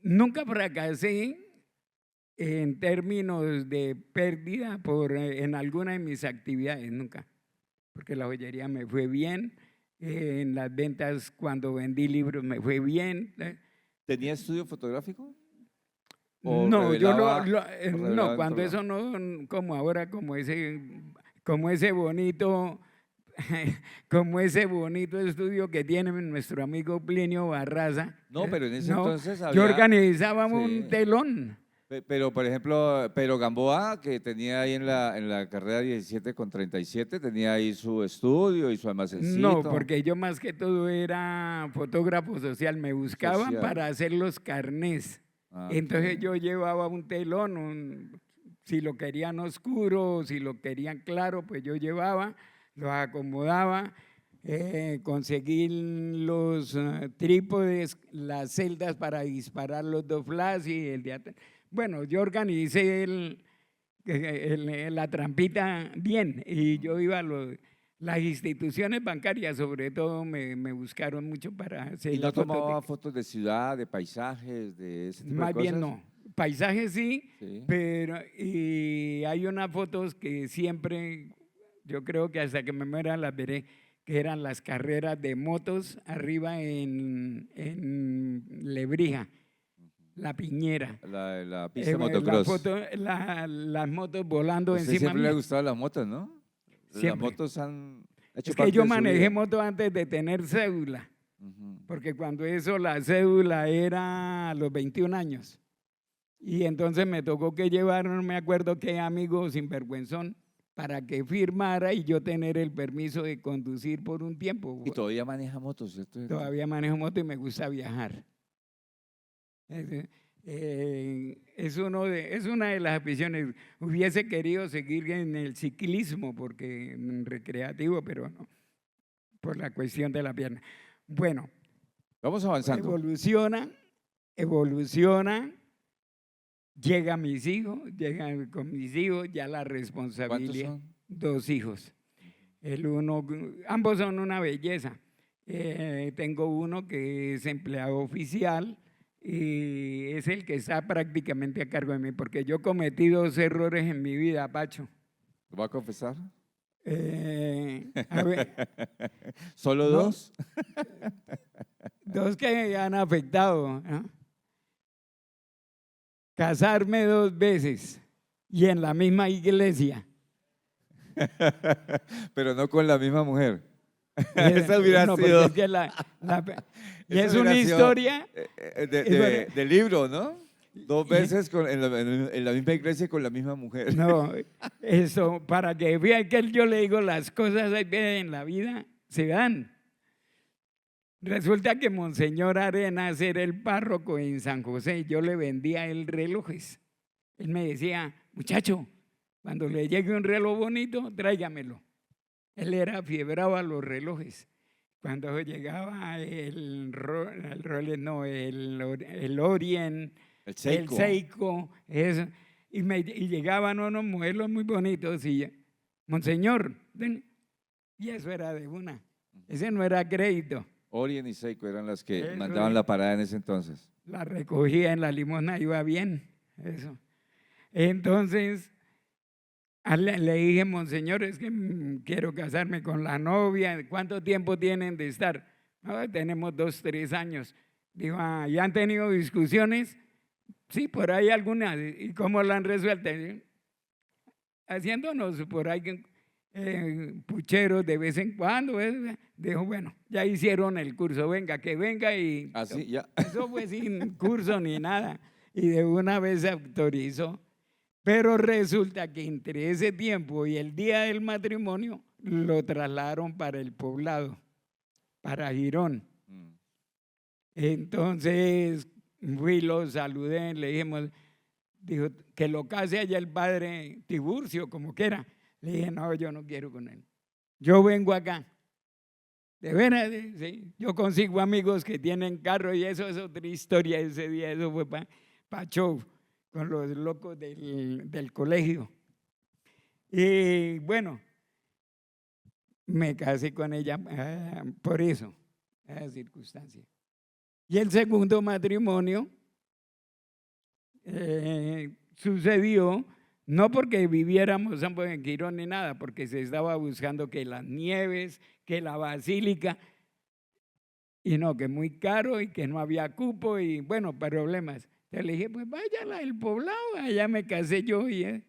[SPEAKER 2] Nunca fracasé en términos de pérdida en alguna de mis actividades, nunca. Porque la joyería me fue bien, en las ventas cuando vendí libros me fue bien.
[SPEAKER 1] ¿Tenía estudio fotográfico? ¿O
[SPEAKER 2] No,
[SPEAKER 1] revelaba en
[SPEAKER 2] cuando
[SPEAKER 1] otro
[SPEAKER 2] eso
[SPEAKER 1] lado?
[SPEAKER 2] no, como ahora, como ese bonito, como ese bonito estudio que tiene nuestro amigo Plinio Barraza.
[SPEAKER 1] No, pero en ese
[SPEAKER 2] No,
[SPEAKER 1] entonces
[SPEAKER 2] yo
[SPEAKER 1] había…
[SPEAKER 2] organizaba un
[SPEAKER 1] Sí.
[SPEAKER 2] telón.
[SPEAKER 1] Pero, por ejemplo, Pedro Gamboa, que tenía ahí en la carrera 17 con 37, tenía ahí su estudio y su
[SPEAKER 2] No,
[SPEAKER 1] almacencito
[SPEAKER 2] porque yo más que todo era fotógrafo social, me buscaban
[SPEAKER 1] social.
[SPEAKER 2] para hacer los carnés.
[SPEAKER 1] Ah,
[SPEAKER 2] Entonces
[SPEAKER 1] ok.
[SPEAKER 2] yo llevaba un telón, si lo querían oscuro, si lo querían claro, pues yo llevaba, los acomodaba, conseguí los trípodes, las celdas para disparar los 2 flash y el de atrás. Bueno, yo organicé la trampita bien y yo iba las instituciones bancarias sobre todo me buscaron mucho para hacer
[SPEAKER 1] ¿Y no
[SPEAKER 2] las fotos
[SPEAKER 1] tomaba fotos de ciudad, de paisajes, de ese tipo de
[SPEAKER 2] más bien
[SPEAKER 1] cosas?
[SPEAKER 2] no. Paisajes sí,
[SPEAKER 1] Sí.
[SPEAKER 2] pero y hay unas fotos que siempre, yo creo que hasta que me muera las veré, que eran las carreras de motos arriba en Lebrija, La Piñera.
[SPEAKER 1] La pista de
[SPEAKER 2] La
[SPEAKER 1] motocross.
[SPEAKER 2] foto, las motos volando
[SPEAKER 1] Usted
[SPEAKER 2] encima
[SPEAKER 1] siempre le ha
[SPEAKER 2] mía,
[SPEAKER 1] gustado las motos, ¿no? Las
[SPEAKER 2] siempre.
[SPEAKER 1] motos han hecho
[SPEAKER 2] Es que
[SPEAKER 1] parte
[SPEAKER 2] yo
[SPEAKER 1] de su
[SPEAKER 2] manejé
[SPEAKER 1] vida.
[SPEAKER 2] moto antes de tener cédula,
[SPEAKER 1] Ujú.
[SPEAKER 2] porque cuando eso la cédula era a los 21 años. Y entonces me tocó que llevar, no me acuerdo qué amigo sinvergüenzón, para que firmara y yo tener el permiso de conducir por un tiempo.
[SPEAKER 1] Y todavía maneja motos, ¿cierto?
[SPEAKER 2] Todavía manejo moto y me gusta viajar. Es una de las aficiones. Hubiese querido seguir en el ciclismo, porque recreativo, pero no, por la cuestión de la pierna. Bueno,
[SPEAKER 1] Vamos avanzando.
[SPEAKER 2] evoluciona. Llegan con mis hijos, ya la
[SPEAKER 1] ¿Cuántos
[SPEAKER 2] responsabilidad.
[SPEAKER 1] son?
[SPEAKER 2] 2 hijos. Ambos son una belleza. Tengo uno que es empleado oficial y es el que está prácticamente a cargo de mí, porque yo cometí 2 errores en mi vida, Pacho.
[SPEAKER 1] ¿Lo va a confesar?
[SPEAKER 2] A ver,
[SPEAKER 1] ¿Solo
[SPEAKER 2] no,
[SPEAKER 1] 2?
[SPEAKER 2] 2 que han afectado, ¿no? Casarme 2 veces y en la misma iglesia.
[SPEAKER 1] Pero no con la misma mujer. Esa hubiera
[SPEAKER 2] no, porque
[SPEAKER 1] sido.
[SPEAKER 2] es que y
[SPEAKER 1] Esa
[SPEAKER 2] es una
[SPEAKER 1] hubiera sido,
[SPEAKER 2] historia.
[SPEAKER 1] de libro, ¿no? Dos veces en la misma iglesia y con la misma mujer.
[SPEAKER 2] No, eso, para que vean que yo le digo, las cosas en la vida se dan. Resulta que Monseñor Arenas era el párroco en San José y yo le vendía a él relojes. Él me decía, muchacho, cuando le llegue un reloj bonito, tráigamelo. Él era fiebrado a los relojes. Cuando llegaba el Orient,
[SPEAKER 1] El Seiko.
[SPEAKER 2] el Seiko, eso, y llegaban unos modelos muy bonitos y Monseñor, y eso era de una. Ese no era crédito.
[SPEAKER 1] Orient y Seiko eran las que
[SPEAKER 2] Eso
[SPEAKER 1] mandaban la parada en ese entonces.
[SPEAKER 2] La recogía en la limosna, iba bien, eso. Entonces, le dije, Monseñor, es que quiero casarme con la novia. ¿Cuánto tiempo tienen de estar? No, tenemos 2, 3 años. Digo, ¿ya han tenido discusiones? Sí, por ahí algunas. ¿Y cómo la han resuelto? Haciéndonos por ahí pucheros de vez en cuando. Dijo, bueno, ya hicieron el curso, venga, que venga y…
[SPEAKER 1] Así, ya.
[SPEAKER 2] Eso fue sin curso ni nada. Y de una vez se autorizó. Pero resulta que entre ese tiempo y el día del matrimonio lo trasladaron para el Poblado, para Girón. Entonces fui, lo saludé, le dijimos, dijo que lo case allá el padre Tiburcio, como quiera. Le dije, no, yo no quiero con él. Yo vengo acá. De veras, sí. Yo consigo amigos que tienen carro y eso es otra historia ese día. Eso fue para show con los locos del colegio. Y bueno, me casé con ella por eso, esa circunstancia. Y el segundo matrimonio sucedió no porque viviéramos ambos en Girón ni nada, porque se estaba buscando que las Nieves, que la Basílica, y no, que muy caro y que no había cupo y bueno, problemas. Entonces le dije, pues vaya a El Poblado, allá me casé yo y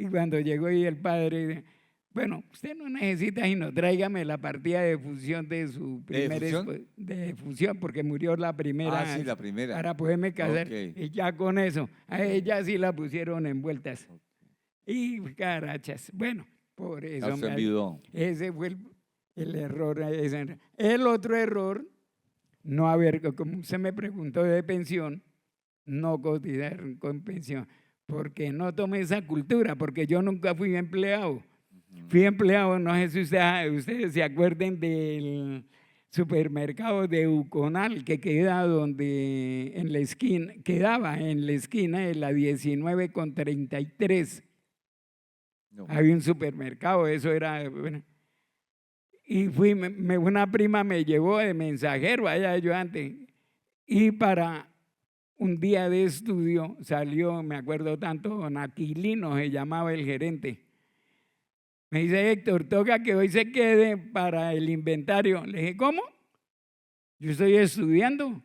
[SPEAKER 2] cuando llegó y el padre, bueno, usted no necesita sino tráigame la partida de fusión de su primera esposa, de fusión, porque murió la primera.
[SPEAKER 1] Ah, sí, la primera.
[SPEAKER 2] Para poderme casar.
[SPEAKER 1] Okay.
[SPEAKER 2] Y ya con eso, a ella sí la pusieron envueltas. Y carachas, bueno, por eso. Ese fue el error. El otro error, no haber, como usted me preguntó de pensión, no cotizar con pensión, porque no tomé esa cultura, porque yo nunca fui empleado. Fui empleado, no sé si ustedes se acuerden del supermercado de Uconal que queda en la esquina, quedaba en la esquina de la 19 con 33. No. Había un supermercado, eso era, bueno. Y una prima me llevó de mensajero allá yo antes, y para un día de estudio salió, me acuerdo tanto, don Aquilino se llamaba el gerente. Me dice, Héctor, toca que hoy se quede para el inventario. Le dije, ¿cómo? Yo estoy estudiando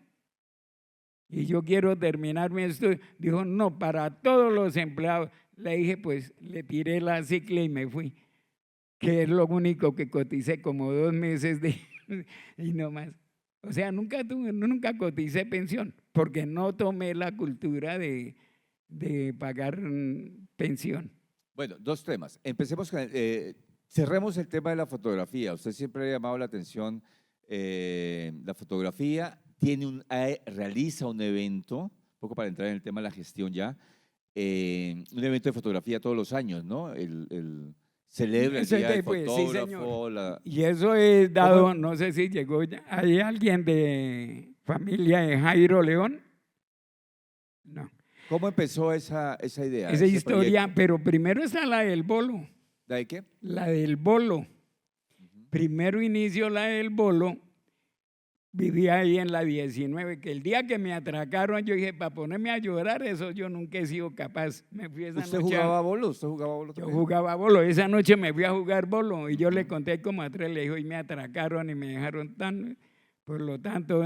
[SPEAKER 2] y yo quiero terminar mi estudio. Dijo, no, para todos los empleados. Le dije, pues le tiré la cicla y me fui, que es lo único que coticé, como 2 meses y no más. O sea, nunca coticé pensión, porque no tomé la cultura de pagar pensión.
[SPEAKER 1] Bueno, 2 temas. Empecemos con, cerremos el tema de la fotografía. Usted siempre ha llamado la atención la fotografía. Realiza un evento, un poco para entrar en el tema de la gestión ya, un evento de fotografía todos los años, ¿no? Celebra el día del fotógrafo.
[SPEAKER 2] Sí, y eso es dado, ¿cómo? No sé si llegó ya. ¿Hay alguien de familia de Jairo León? No.
[SPEAKER 1] ¿Cómo empezó esa idea?
[SPEAKER 2] Esa historia, proyecto? Pero primero está la del bolo.
[SPEAKER 1] ¿La de qué?
[SPEAKER 2] La del bolo. Primero inició la del bolo. Vivía ahí en la 19, que el día que me atracaron, yo dije, para ponerme a llorar, eso yo nunca he sido capaz. Me fui esa
[SPEAKER 1] ¿Usted
[SPEAKER 2] noche
[SPEAKER 1] jugaba bolo? ¿Usted jugaba bolo
[SPEAKER 2] también? Yo jugaba bolo. Esa noche me fui a jugar bolo y yo le conté como a 3, le dijo, y me atracaron y me dejaron tan, por lo tanto,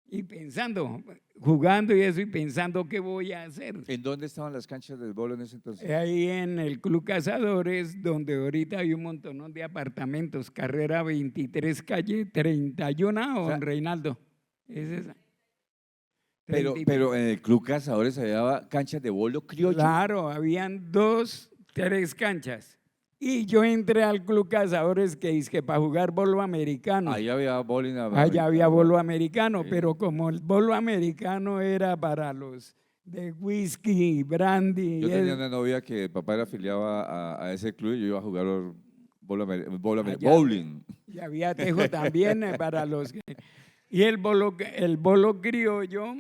[SPEAKER 2] y pensando, jugando y eso y pensando qué voy a hacer.
[SPEAKER 1] ¿En dónde estaban las canchas del bolo en ese entonces?
[SPEAKER 2] Ahí en el Club Cazadores, donde ahorita hay un montón de apartamentos, carrera 23, calle 31,
[SPEAKER 1] O sea,
[SPEAKER 2] don Reinaldo. Es esa.
[SPEAKER 1] pero en el Club Cazadores había canchas de bolo criollo.
[SPEAKER 2] Claro, habían 2, 3 canchas. Y yo entré al Club Cazadores que es que para jugar bolo americano.
[SPEAKER 1] Ahí había bowling
[SPEAKER 2] Allá había bolo americano,
[SPEAKER 1] Sí.
[SPEAKER 2] pero como el bolo americano era para los de whisky, brandy.
[SPEAKER 1] Yo
[SPEAKER 2] y
[SPEAKER 1] tenía
[SPEAKER 2] eso,
[SPEAKER 1] una novia que el papá era afiliado a ese club y yo iba a jugar
[SPEAKER 2] Allá-
[SPEAKER 1] bowling.
[SPEAKER 2] y había tejo también para los que… Y el bolo criollo,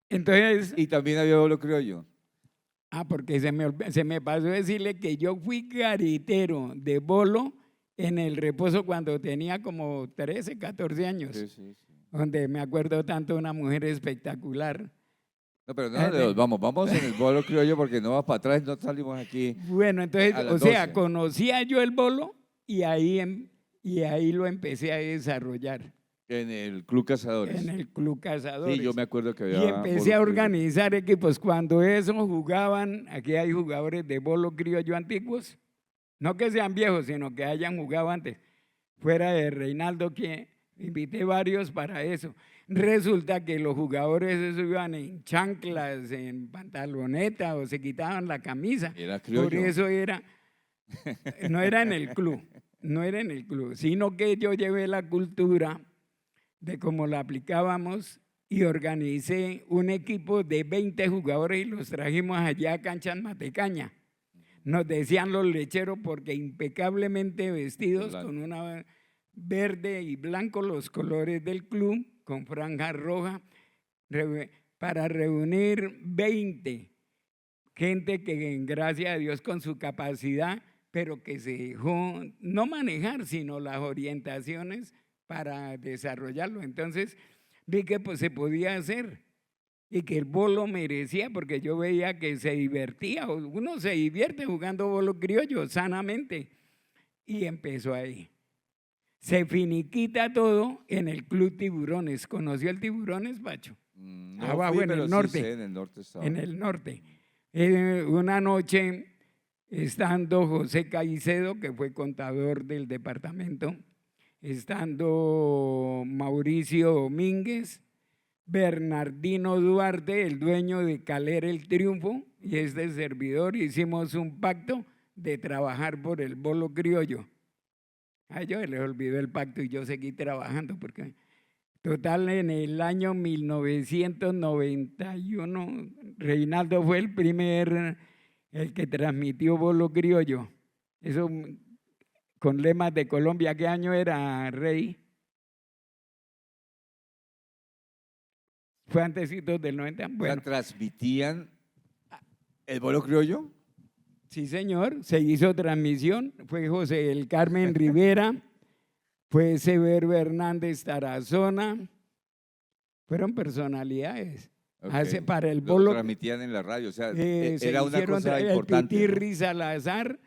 [SPEAKER 2] entonces…
[SPEAKER 1] Y también había bolo criollo.
[SPEAKER 2] porque se me pasó decirle que yo fui garitero de bolo en el Reposo cuando tenía como 13, 14 años,
[SPEAKER 1] Sí, sí, sí.
[SPEAKER 2] donde me acuerdo tanto de una mujer espectacular.
[SPEAKER 1] No, pero no, vamos en el bolo criollo porque no va para atrás, no salimos aquí
[SPEAKER 2] Bueno, entonces,
[SPEAKER 1] a las
[SPEAKER 2] o sea,
[SPEAKER 1] 12.
[SPEAKER 2] conocía yo el bolo y ahí lo empecé a desarrollar
[SPEAKER 1] En el Club Cazadores.
[SPEAKER 2] en el Club Cazadores.
[SPEAKER 1] Sí, yo me acuerdo que
[SPEAKER 2] Y
[SPEAKER 1] había
[SPEAKER 2] empecé
[SPEAKER 1] bolo
[SPEAKER 2] a
[SPEAKER 1] criollo.
[SPEAKER 2] organizar equipos. Cuando eso jugaban, aquí hay jugadores de bolo criollo antiguos, no que sean viejos, sino que hayan jugado antes. Fuera de Reinaldo, que invité varios para eso. Resulta que los jugadores esos iban en chanclas, en pantaloneta o se quitaban la camisa.
[SPEAKER 1] Era criollo.
[SPEAKER 2] Por eso no era en el club, no era en el club, sino que yo llevé la cultura de cómo la aplicábamos y organicé un equipo de 20 jugadores y los trajimos allá a Canchas Matecaña. Nos decían los lecheros porque impecablemente vestidos
[SPEAKER 1] Blanco.
[SPEAKER 2] con una verde y blanco, los colores del club, con franja roja, para reunir 20 gente que gracias a Dios con su capacidad, pero que se dejó no manejar, sino las orientaciones para desarrollarlo. Entonces vi que pues se podía hacer y que el bolo merecía, porque yo veía que se divertía, uno se divierte jugando bolo criollo sanamente, y empezó ahí. Se finiquita todo en el Club Tiburones. ¿Conoció el Tiburones, Pacho?
[SPEAKER 1] No
[SPEAKER 2] Abajo
[SPEAKER 1] fui,
[SPEAKER 2] en
[SPEAKER 1] pero
[SPEAKER 2] el
[SPEAKER 1] sí
[SPEAKER 2] norte.
[SPEAKER 1] sé, en el norte estaba.
[SPEAKER 2] En el norte. Una noche, estando José Caicedo, que fue contador del departamento, estando Mauricio Domínguez, Bernardino Duarte, el dueño de Calera El Triunfo, y este servidor, hicimos un pacto de trabajar por el bolo criollo. A ellos les olvidó el pacto y yo seguí trabajando porque… Total, en el año 1991, Reinaldo fue el que transmitió bolo criollo. Eso con lemas de Colombia. ¿Qué año era, Rey? Fue antesito del 90.
[SPEAKER 1] O sea,
[SPEAKER 2] Bueno,
[SPEAKER 1] ¿transmitían el bolo criollo?
[SPEAKER 2] sí, señor, se hizo transmisión. Fue José el Carmen Rivera, fue Severo Hernández Tarazona. Fueron personalidades.
[SPEAKER 1] Ok.
[SPEAKER 2] Para el
[SPEAKER 1] Lo
[SPEAKER 2] bolo
[SPEAKER 1] transmitían en la radio, o sea,
[SPEAKER 2] se
[SPEAKER 1] era una
[SPEAKER 2] hicieron
[SPEAKER 1] cosa
[SPEAKER 2] el
[SPEAKER 1] importante. ¿No?
[SPEAKER 2] Pitirri Salazar,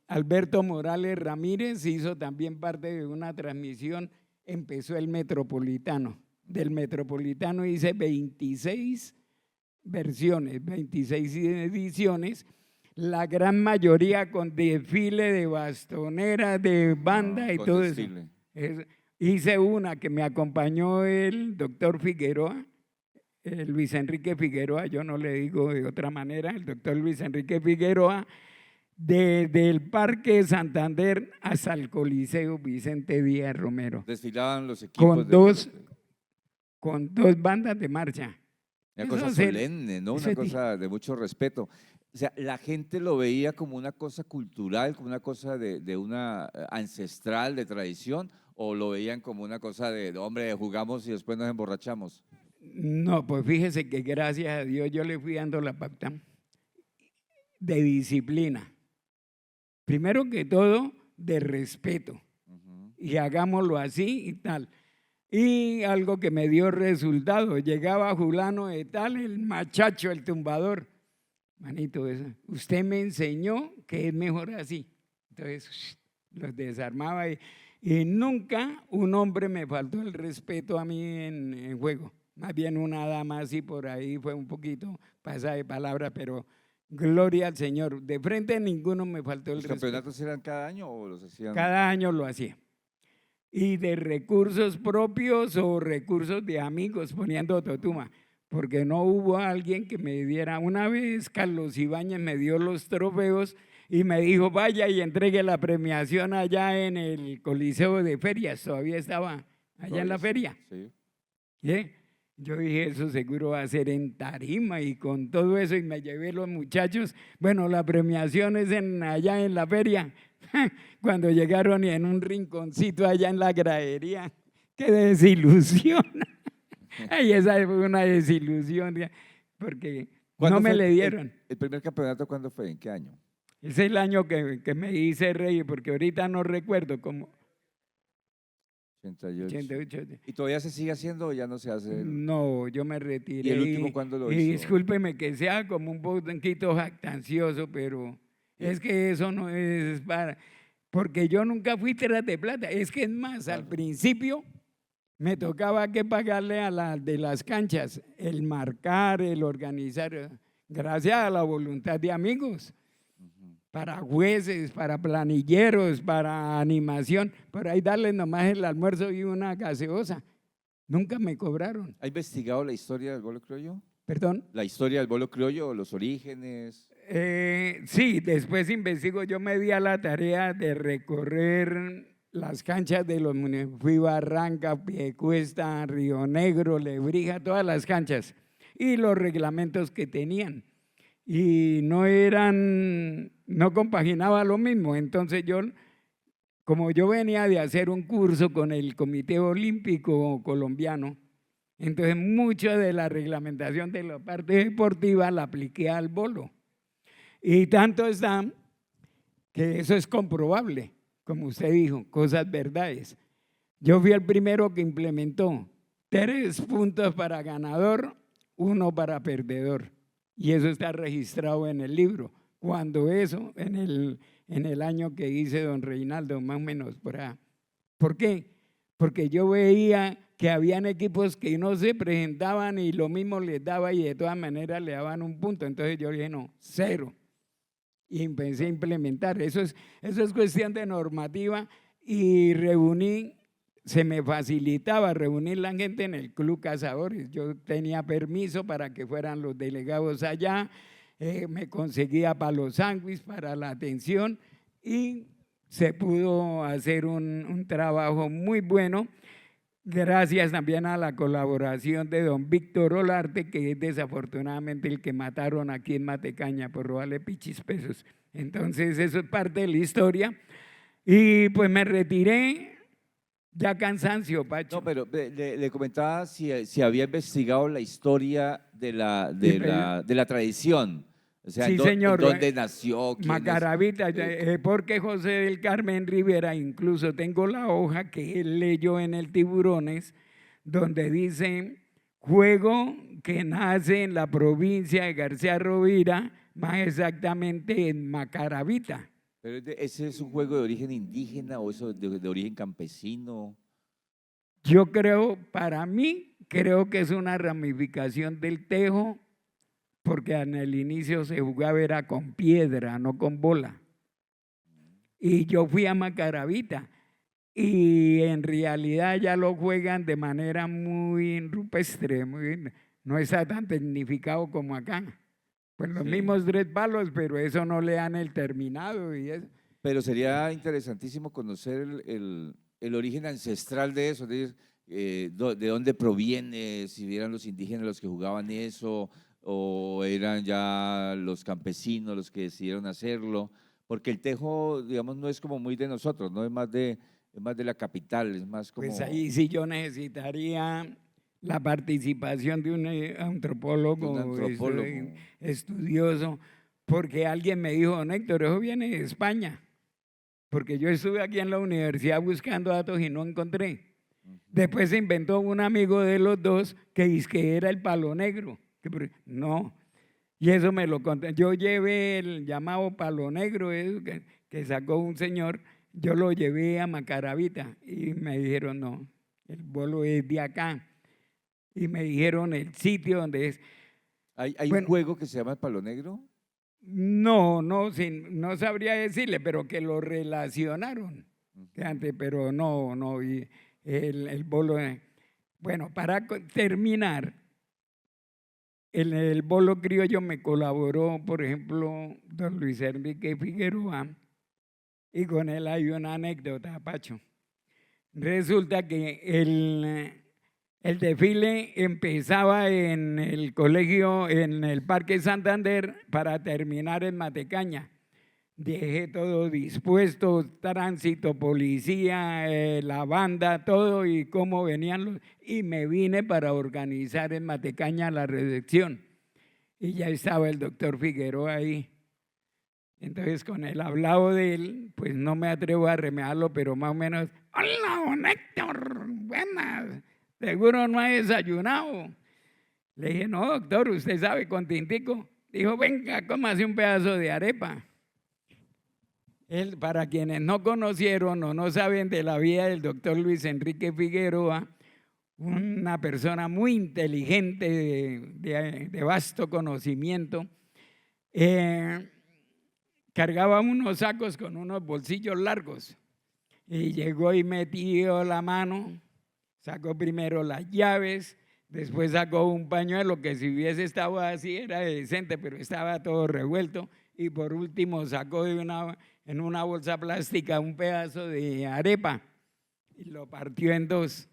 [SPEAKER 2] Alberto Morales Ramírez hizo también parte de una transmisión. Empezó el Metropolitano. Del Metropolitano hice 26 versiones, 26 ediciones, la gran mayoría con desfile de bastonera, de banda y
[SPEAKER 1] Con
[SPEAKER 2] todo
[SPEAKER 1] desfile.
[SPEAKER 2] eso. Hice una que me acompañó el doctor Figueroa, Luis Enrique Figueroa, yo no le digo de otra manera, el doctor Luis Enrique Figueroa, desde el Parque Santander hasta el Coliseo Vicente Díaz Romero,
[SPEAKER 1] Desfilaban los equipos.
[SPEAKER 2] con dos bandas de marcha.
[SPEAKER 1] Una cosa solemne, ¿no? Una cosa de mucho respeto. O sea, la gente lo veía como una cosa cultural, como una cosa de una ancestral, de tradición, o lo veían como una cosa de, hombre, jugamos y después nos emborrachamos.
[SPEAKER 2] No, pues fíjese que gracias a Dios yo le fui dando la pauta de disciplina. Primero que todo, de respeto. Y hagámoslo así y tal. Y algo que me dio resultado, llegaba fulano de tal, el machacho, el tumbador. Manito, usted me enseñó que es mejor así. Entonces los desarmaba y y nunca un hombre me faltó el respeto a mí en juego. Más bien una dama así por ahí fue un poquito pasada de palabra, pero gloria al Señor. De frente ninguno me faltó el
[SPEAKER 1] ¿Los
[SPEAKER 2] respeto.
[SPEAKER 1] campeonatos eran cada año o los hacían?
[SPEAKER 2] Cada año lo hacía. Y de recursos propios o recursos de amigos poniendo totuma, porque no hubo alguien que me diera. Una vez Carlos Ibáñez me dio los trofeos y me dijo, vaya y entregue la premiación allá en el Coliseo de Ferias, todavía estaba allá en la feria.
[SPEAKER 1] Sí.
[SPEAKER 2] ¿Sí? Yo dije, eso seguro va a ser en tarima y con todo eso, y me llevé los muchachos. Bueno, la premiación es allá en la feria. Cuando llegaron y en un rinconcito allá en la gradería, qué desilusión. Ay, esa fue una desilusión, porque no me le dieron.
[SPEAKER 1] ¿El primer campeonato cuándo fue? ¿En qué año?
[SPEAKER 2] Es el año que me hice rey, porque ahorita no recuerdo cómo.
[SPEAKER 1] 88.
[SPEAKER 2] 88.
[SPEAKER 1] ¿Y todavía se sigue haciendo o ya no se hace?
[SPEAKER 2] No, yo me retiré.
[SPEAKER 1] ¿Y el último cuándo lo
[SPEAKER 2] y
[SPEAKER 1] hizo?
[SPEAKER 2] discúlpeme que sea como un poquito jactancioso, pero es que eso no es para… Porque yo nunca fui tras de plata. Es que es más, al principio me tocaba que pagarle a la de las canchas, el marcar, el organizar, gracias a la voluntad de amigos, para jueces, para planilleros, para animación, por ahí darles nomás el almuerzo y una gaseosa. Nunca me cobraron.
[SPEAKER 1] ¿Ha investigado la historia del bolo criollo?
[SPEAKER 2] ¿Perdón?
[SPEAKER 1] ¿La historia del bolo criollo, los orígenes?
[SPEAKER 2] Sí, después investigo. Yo me di a la tarea de recorrer las canchas de los municipios. Fui Barranca, Piedecuesta, Río Negro, Lebrija, todas las canchas y los reglamentos que tenían. Y no compaginaba lo mismo. Entonces como yo venía de hacer un curso con el Comité Olímpico Colombiano, entonces mucha de la reglamentación de la parte deportiva la apliqué al bolo. Y tanto está que eso es comprobable, como usted dijo, cosas verdades. Yo fui el primero que implementó 3 puntos para ganador, 1 para perdedor. Y eso está registrado en el libro. Cuando eso, en el año que hice don Reinaldo, más o menos por ahí. ¿Por qué? Porque yo veía que habían equipos que no se presentaban y lo mismo les daba y de todas maneras le daban 1 punto. Entonces yo dije, no, 0. Y empecé a implementar. Eso es cuestión de normativa y se me facilitaba reunir la gente en el Club Cazadores. Yo tenía permiso para que fueran los delegados allá, me conseguía palos sándwich para la atención y se pudo hacer un trabajo muy bueno, gracias también a la colaboración de don Víctor Olarte, que es desafortunadamente el que mataron aquí en Matecaña por robarle pichis pesos. Entonces eso es parte de la historia y pues me retiré. Ya cansancio, Pacho.
[SPEAKER 1] No, pero le comentaba si había investigado la historia de la tradición. O sea,
[SPEAKER 2] sí, señor.
[SPEAKER 1] ¿dónde nació?
[SPEAKER 2] Macaravita, porque José del Carmen Rivera, incluso tengo la hoja que él leyó en el Tiburones, donde dice, juego que nace en la provincia de García Rovira, más exactamente en Macaravita.
[SPEAKER 1] ¿Pero ese es un juego de origen indígena o eso de origen campesino?
[SPEAKER 2] Yo creo, para mí, creo que es una ramificación del tejo, porque en el inicio se jugaba era con piedra, no con bola. Y yo fui a Macaravita y en realidad ya lo juegan de manera muy rupestre, no está tan tecnificado como acá. Pues los mismos 3 palos, pero eso no le dan el terminado y eso.
[SPEAKER 1] Pero sería interesantísimo conocer el origen ancestral de eso, de dónde proviene, si eran los indígenas los que jugaban eso o eran ya los campesinos los que decidieron hacerlo, porque el tejo, digamos, no es como muy de nosotros, no es más de la capital, es más como…
[SPEAKER 2] Pues ahí sí yo necesitaría la participación de un antropólogo, estudioso, porque alguien me dijo, don Héctor, eso viene de España, porque yo estuve aquí en la universidad buscando datos y no encontré. Después se inventó un amigo de los dos que era el palo negro. No, y eso me lo conté. Yo llevé el llamado palo negro que sacó un señor yo lo llevé a Macaravita y me dijeron, no, el bolo es de acá. Y me dijeron el sitio donde es.
[SPEAKER 1] ¿Hay un
[SPEAKER 2] Bueno,
[SPEAKER 1] juego que se llama el Palo Negro?
[SPEAKER 2] no, no, no sabría decirle, pero que lo relacionaron.
[SPEAKER 1] Ujú.
[SPEAKER 2] Pero no, no, y el bolo. Bueno, para terminar, en el bolo criollo me colaboró, por ejemplo, don Luis Enrique Figueroa, y con él hay una anécdota, Pacho. Resulta que el desfile empezaba en el colegio, en el Parque Santander, para terminar en Matecaña. Dejé todo dispuesto, tránsito, policía, la banda, todo, y cómo venían y me vine para organizar en Matecaña la recepción. Y ya estaba el doctor Figueroa ahí. Entonces, con el hablado de él, pues no me atrevo a remearlo, pero más o menos, hola, don Héctor, buenas, seguro no ha desayunado. Le dije, no, doctor, usted sabe, con tintico. Dijo, venga, cómase un pedazo de arepa. Él, para quienes no conocieron o no saben de la vida del doctor Luis Enrique Figueroa, una persona muy inteligente, de vasto conocimiento, cargaba unos sacos con unos bolsillos largos y llegó y metió la mano, sacó primero las llaves, después sacó un pañuelo que si hubiese estado así era decente, pero estaba todo revuelto, y por último sacó en una bolsa plástica un pedazo de arepa y lo partió en dos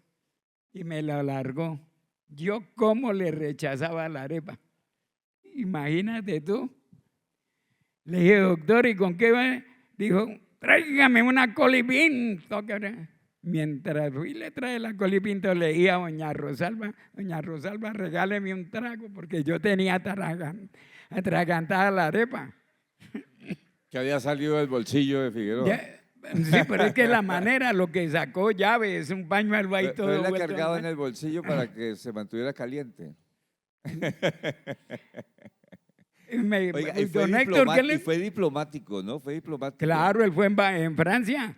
[SPEAKER 2] y me lo alargó. Yo cómo le rechazaba la arepa, imagínate tú. Le dije, doctor, ¿y con qué va? Dijo, tráigame una colipín. Mientras fui le trae la colipín, le dije a doña Rosalba, regáleme un trago, porque yo tenía atragantada la arepa.
[SPEAKER 1] Que había salido del bolsillo de Figueroa.
[SPEAKER 2] Sí, pero es que la manera, lo que sacó llaves, un pañuelo ahí todo
[SPEAKER 1] Pero él la
[SPEAKER 2] vuelto.
[SPEAKER 1] cargaba en el bolsillo para que se mantuviera caliente. Oiga, y
[SPEAKER 2] Don Héctor, ¿qué le?
[SPEAKER 1] fue diplomático, ¿no? Fue diplomático.
[SPEAKER 2] Claro, él fue en Francia.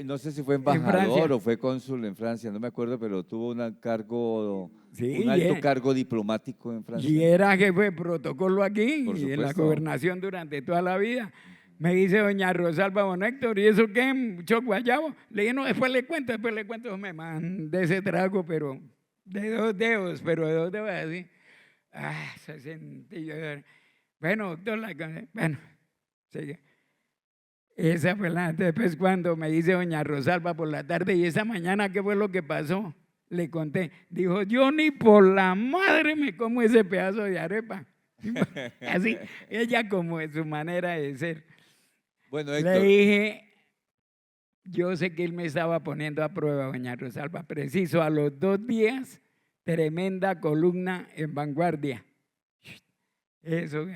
[SPEAKER 1] No sé si fue embajador o fue cónsul en Francia, no me acuerdo, pero tuvo un
[SPEAKER 2] Sí,
[SPEAKER 1] alto cargo diplomático en Francia.
[SPEAKER 2] Y era jefe de protocolo aquí,
[SPEAKER 1] Por
[SPEAKER 2] en la
[SPEAKER 1] supuesto.
[SPEAKER 2] gobernación durante toda la vida. Me dice doña Rosalba, don Héctor, ¿y eso qué? ¿Mucho guayabo? Le dije, no, después le cuento, me mandé ese trago, pero de 2 dedos, así. Se sentí yo. Bueno, doctor, bueno, sigue. Esa fue después cuando me dice doña Rosalba por la tarde, y esa mañana, ¿qué fue lo que pasó? Le conté. Dijo, yo ni por la madre me como ese pedazo de arepa. Así, ella como en su manera de ser.
[SPEAKER 1] Bueno,
[SPEAKER 2] Le
[SPEAKER 1] Héctor,
[SPEAKER 2] dije, yo sé que él me estaba poniendo a prueba, doña Rosalba, preciso, a los 2 días, tremenda columna en Vanguardia. Eso.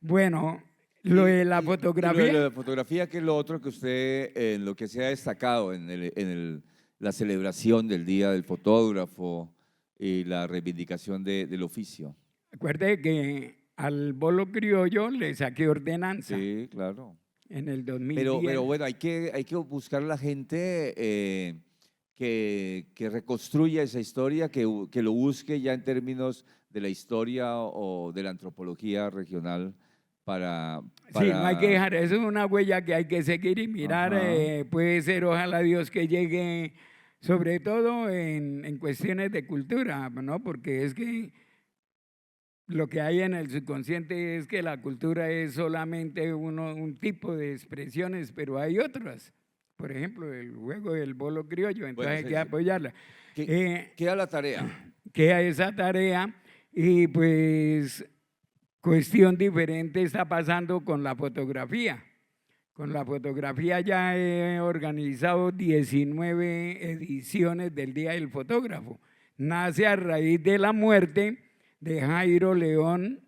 [SPEAKER 2] Bueno, lo de la fotografía.
[SPEAKER 1] Lo de la fotografía, que es lo otro que usted, en lo que se ha destacado en la celebración del Día del Fotógrafo y la reivindicación del oficio.
[SPEAKER 2] Acuérdate que al bolo criollo le saqué ordenanza.
[SPEAKER 1] Sí, claro.
[SPEAKER 2] En el 2010.
[SPEAKER 1] Pero bueno, hay que buscar a la gente que reconstruya esa historia, que lo busque ya en términos de la historia o de la antropología regional para…
[SPEAKER 2] Sí, no hay que dejar, eso es una huella que hay que seguir y mirar. Puede ser, ojalá Dios, que llegue, sobre todo en cuestiones de cultura, ¿no? Porque es que lo que hay en el subconsciente es que la cultura es solamente un tipo de expresiones, pero hay otras. Por ejemplo, el juego del bolo criollo, entonces hay que apoyarla.
[SPEAKER 1] Queda la tarea.
[SPEAKER 2] Queda esa tarea, y pues cuestión diferente está pasando con la fotografía. Con la fotografía ya he organizado 19 ediciones del Día del Fotógrafo. Nace a raíz de la muerte de Jairo León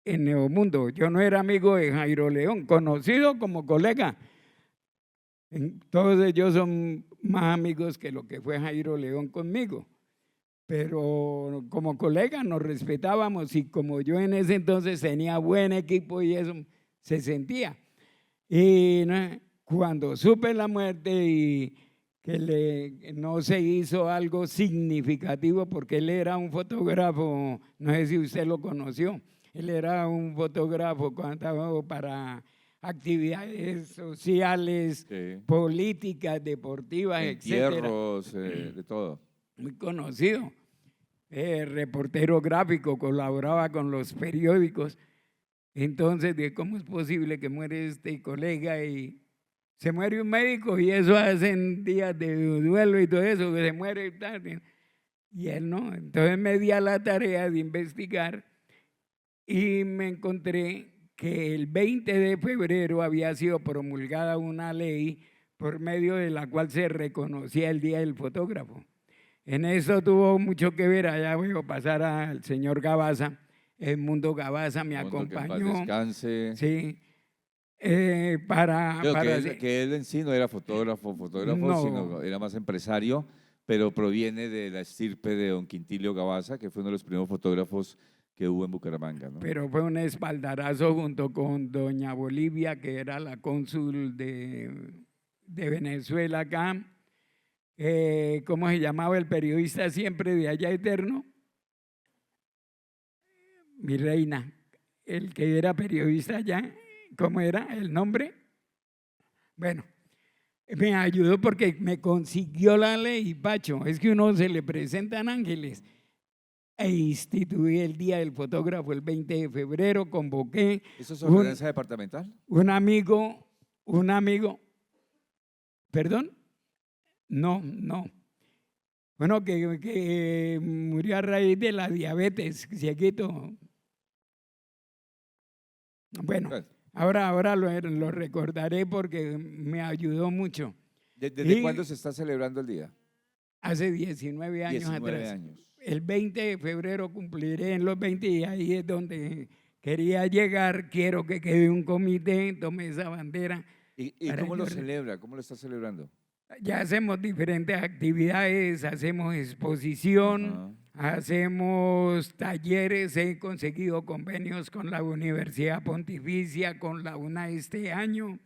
[SPEAKER 2] en Neomundo. Yo no era amigo de Jairo León, conocido como colega. Todos ellos son más amigos que lo que fue Jairo León conmigo. Pero como colega nos respetábamos, y como yo en ese entonces tenía buen equipo y eso se sentía. Y cuando supe la muerte y que no se hizo algo significativo, porque él era un fotógrafo, no sé si usted lo conoció, él era un fotógrafo para actividades sociales,
[SPEAKER 1] Sí.
[SPEAKER 2] políticas, deportivas, etcétera.
[SPEAKER 1] Entierros, de todo.
[SPEAKER 2] Muy conocido, reportero gráfico, colaboraba con los periódicos. Entonces, ¿cómo es posible que muere este colega y se muere un médico y eso hacen días de duelo y todo eso, que se muere y tal? Y él no. Entonces me di a la tarea de investigar y me encontré que el 20 de febrero había sido promulgada una ley por medio de la cual se reconocía el Día del Fotógrafo. En eso tuvo mucho que ver, allá voy a pasar al señor Gabaza, Edmundo Gabaza me
[SPEAKER 1] Mundo que en paz
[SPEAKER 2] acompañó.
[SPEAKER 1] descanse.
[SPEAKER 2] Sí,
[SPEAKER 1] Creo que él en sí no era fotógrafo,
[SPEAKER 2] No.
[SPEAKER 1] sino era más empresario, pero proviene de la estirpe de don Quintilio Gabaza, que fue uno de los primeros fotógrafos que hubo en Bucaramanga, ¿no?
[SPEAKER 2] Pero fue un espaldarazo junto con doña Bolivia, que era la cónsul de Venezuela acá. ¿Cómo se llamaba el periodista siempre de allá eterno? Mi reina, el que era periodista allá, ¿cómo era el nombre? Bueno, me ayudó porque me consiguió la ley, Pacho. Es que uno se le presentan ángeles. E instituí el Día del Fotógrafo el 20 de febrero, convoqué
[SPEAKER 1] ¿Eso es ordenanza departamental?
[SPEAKER 2] un amigo, ¿perdón? No. Bueno, que murió a raíz de la diabetes, cieguito. Bueno,
[SPEAKER 1] Bueno,
[SPEAKER 2] ahora lo recordaré porque me ayudó mucho.
[SPEAKER 1] ¿desde
[SPEAKER 2] Y
[SPEAKER 1] cuándo se está celebrando el día?
[SPEAKER 2] hace 19 años
[SPEAKER 1] 19
[SPEAKER 2] atrás.
[SPEAKER 1] años.
[SPEAKER 2] El 20 de febrero cumpliré en los 20 y ahí es donde quería llegar. Quiero que quede un comité, tome esa bandera.
[SPEAKER 1] ¿Y
[SPEAKER 2] Para
[SPEAKER 1] cómo lo
[SPEAKER 2] yo-
[SPEAKER 1] celebra? ¿Cómo lo está celebrando?
[SPEAKER 2] Ya hacemos diferentes actividades, hacemos exposición, hacemos talleres, he conseguido convenios con la Universidad Pontificia, con la UNA este año,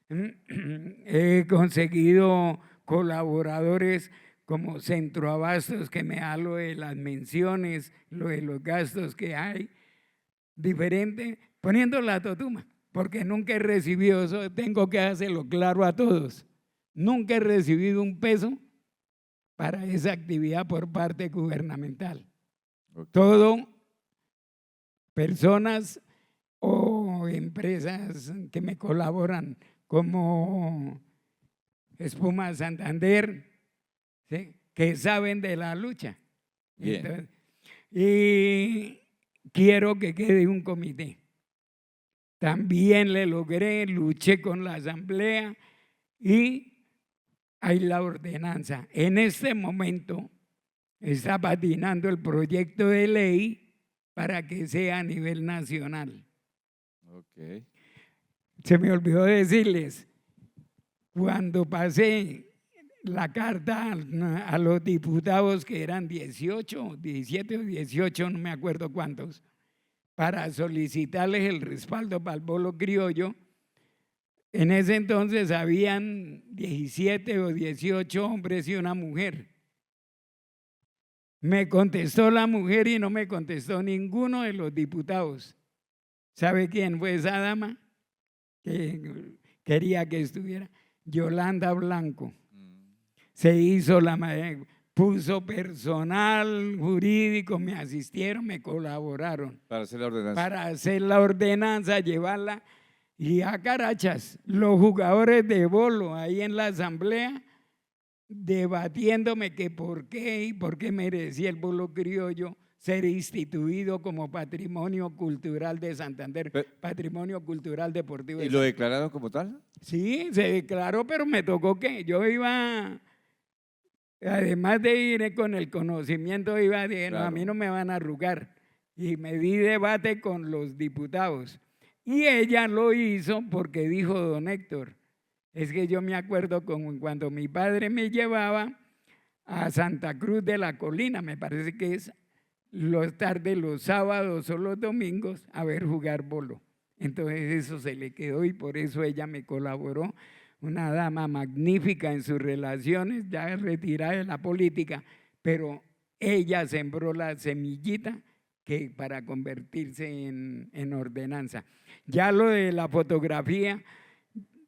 [SPEAKER 2] he conseguido colaboradores como Centroabastos que me da lo de las menciones, lo de los gastos que hay, diferente, poniendo la totuma, porque nunca he recibido eso, tengo que hacerlo claro a todos. Nunca he recibido un peso para esa actividad por parte gubernamental.
[SPEAKER 1] Ok.
[SPEAKER 2] Todo personas o empresas que me colaboran, como Espuma Santander, ¿sí?, que saben de la lucha.
[SPEAKER 1] Bien.
[SPEAKER 2] Entonces, y quiero que quede un comité. También le logré, luché con la asamblea y hay la ordenanza. En este momento está patinando el proyecto de ley para que sea a nivel nacional.
[SPEAKER 1] Ok.
[SPEAKER 2] Se me olvidó decirles, cuando pasé la carta a los diputados, que eran 18, 17 o 18, no me acuerdo cuántos, para solicitarles el respaldo para el bolo criollo, en ese entonces habían 17 o 18 hombres y una mujer. Me contestó la mujer y no me contestó ninguno de los diputados. ¿Sabe quién fue esa dama que quería que estuviera? Yolanda Blanco. Se hizo puso personal jurídico, me asistieron, me colaboraron.
[SPEAKER 1] Para hacer la ordenanza.
[SPEAKER 2] Para hacer la ordenanza, llevarla. Y a Carachas, los jugadores de bolo ahí en la asamblea, debatiéndome que por qué y por qué merecía el bolo criollo ser instituido como patrimonio cultural de Santander, patrimonio cultural deportivo de
[SPEAKER 1] ¿Y lo declararon como tal?
[SPEAKER 2] Sí, se declaró, pero me tocó que yo iba, además de ir con el conocimiento, iba de, no, a mí no me van a arrugar. Y me di debate con los diputados. Y ella lo hizo porque dijo don Héctor, es que yo me acuerdo cuando mi padre me llevaba a Santa Cruz de la Colina, me parece que es los tardes, los sábados o los domingos, a ver jugar bolo. Entonces eso se le quedó y por eso ella me colaboró. una dama magnífica en sus relaciones, ya retirada de la política, pero ella sembró la semillita que para convertirse en ordenanza. Ya lo de la fotografía,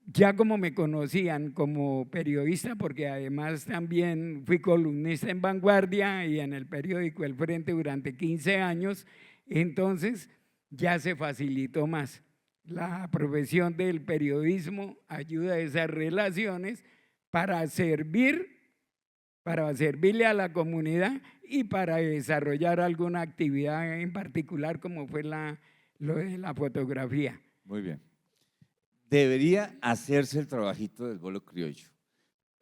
[SPEAKER 2] ya como me conocían como periodista, porque además también fui columnista en Vanguardia y en el periódico El Frente durante 15 años, entonces ya se facilitó más. La profesión del periodismo ayuda a esas relaciones para servirle a la comunidad y para desarrollar alguna actividad en particular como fue lo de la fotografía.
[SPEAKER 1] Muy bien. Debería hacerse el trabajito del bolo criollo,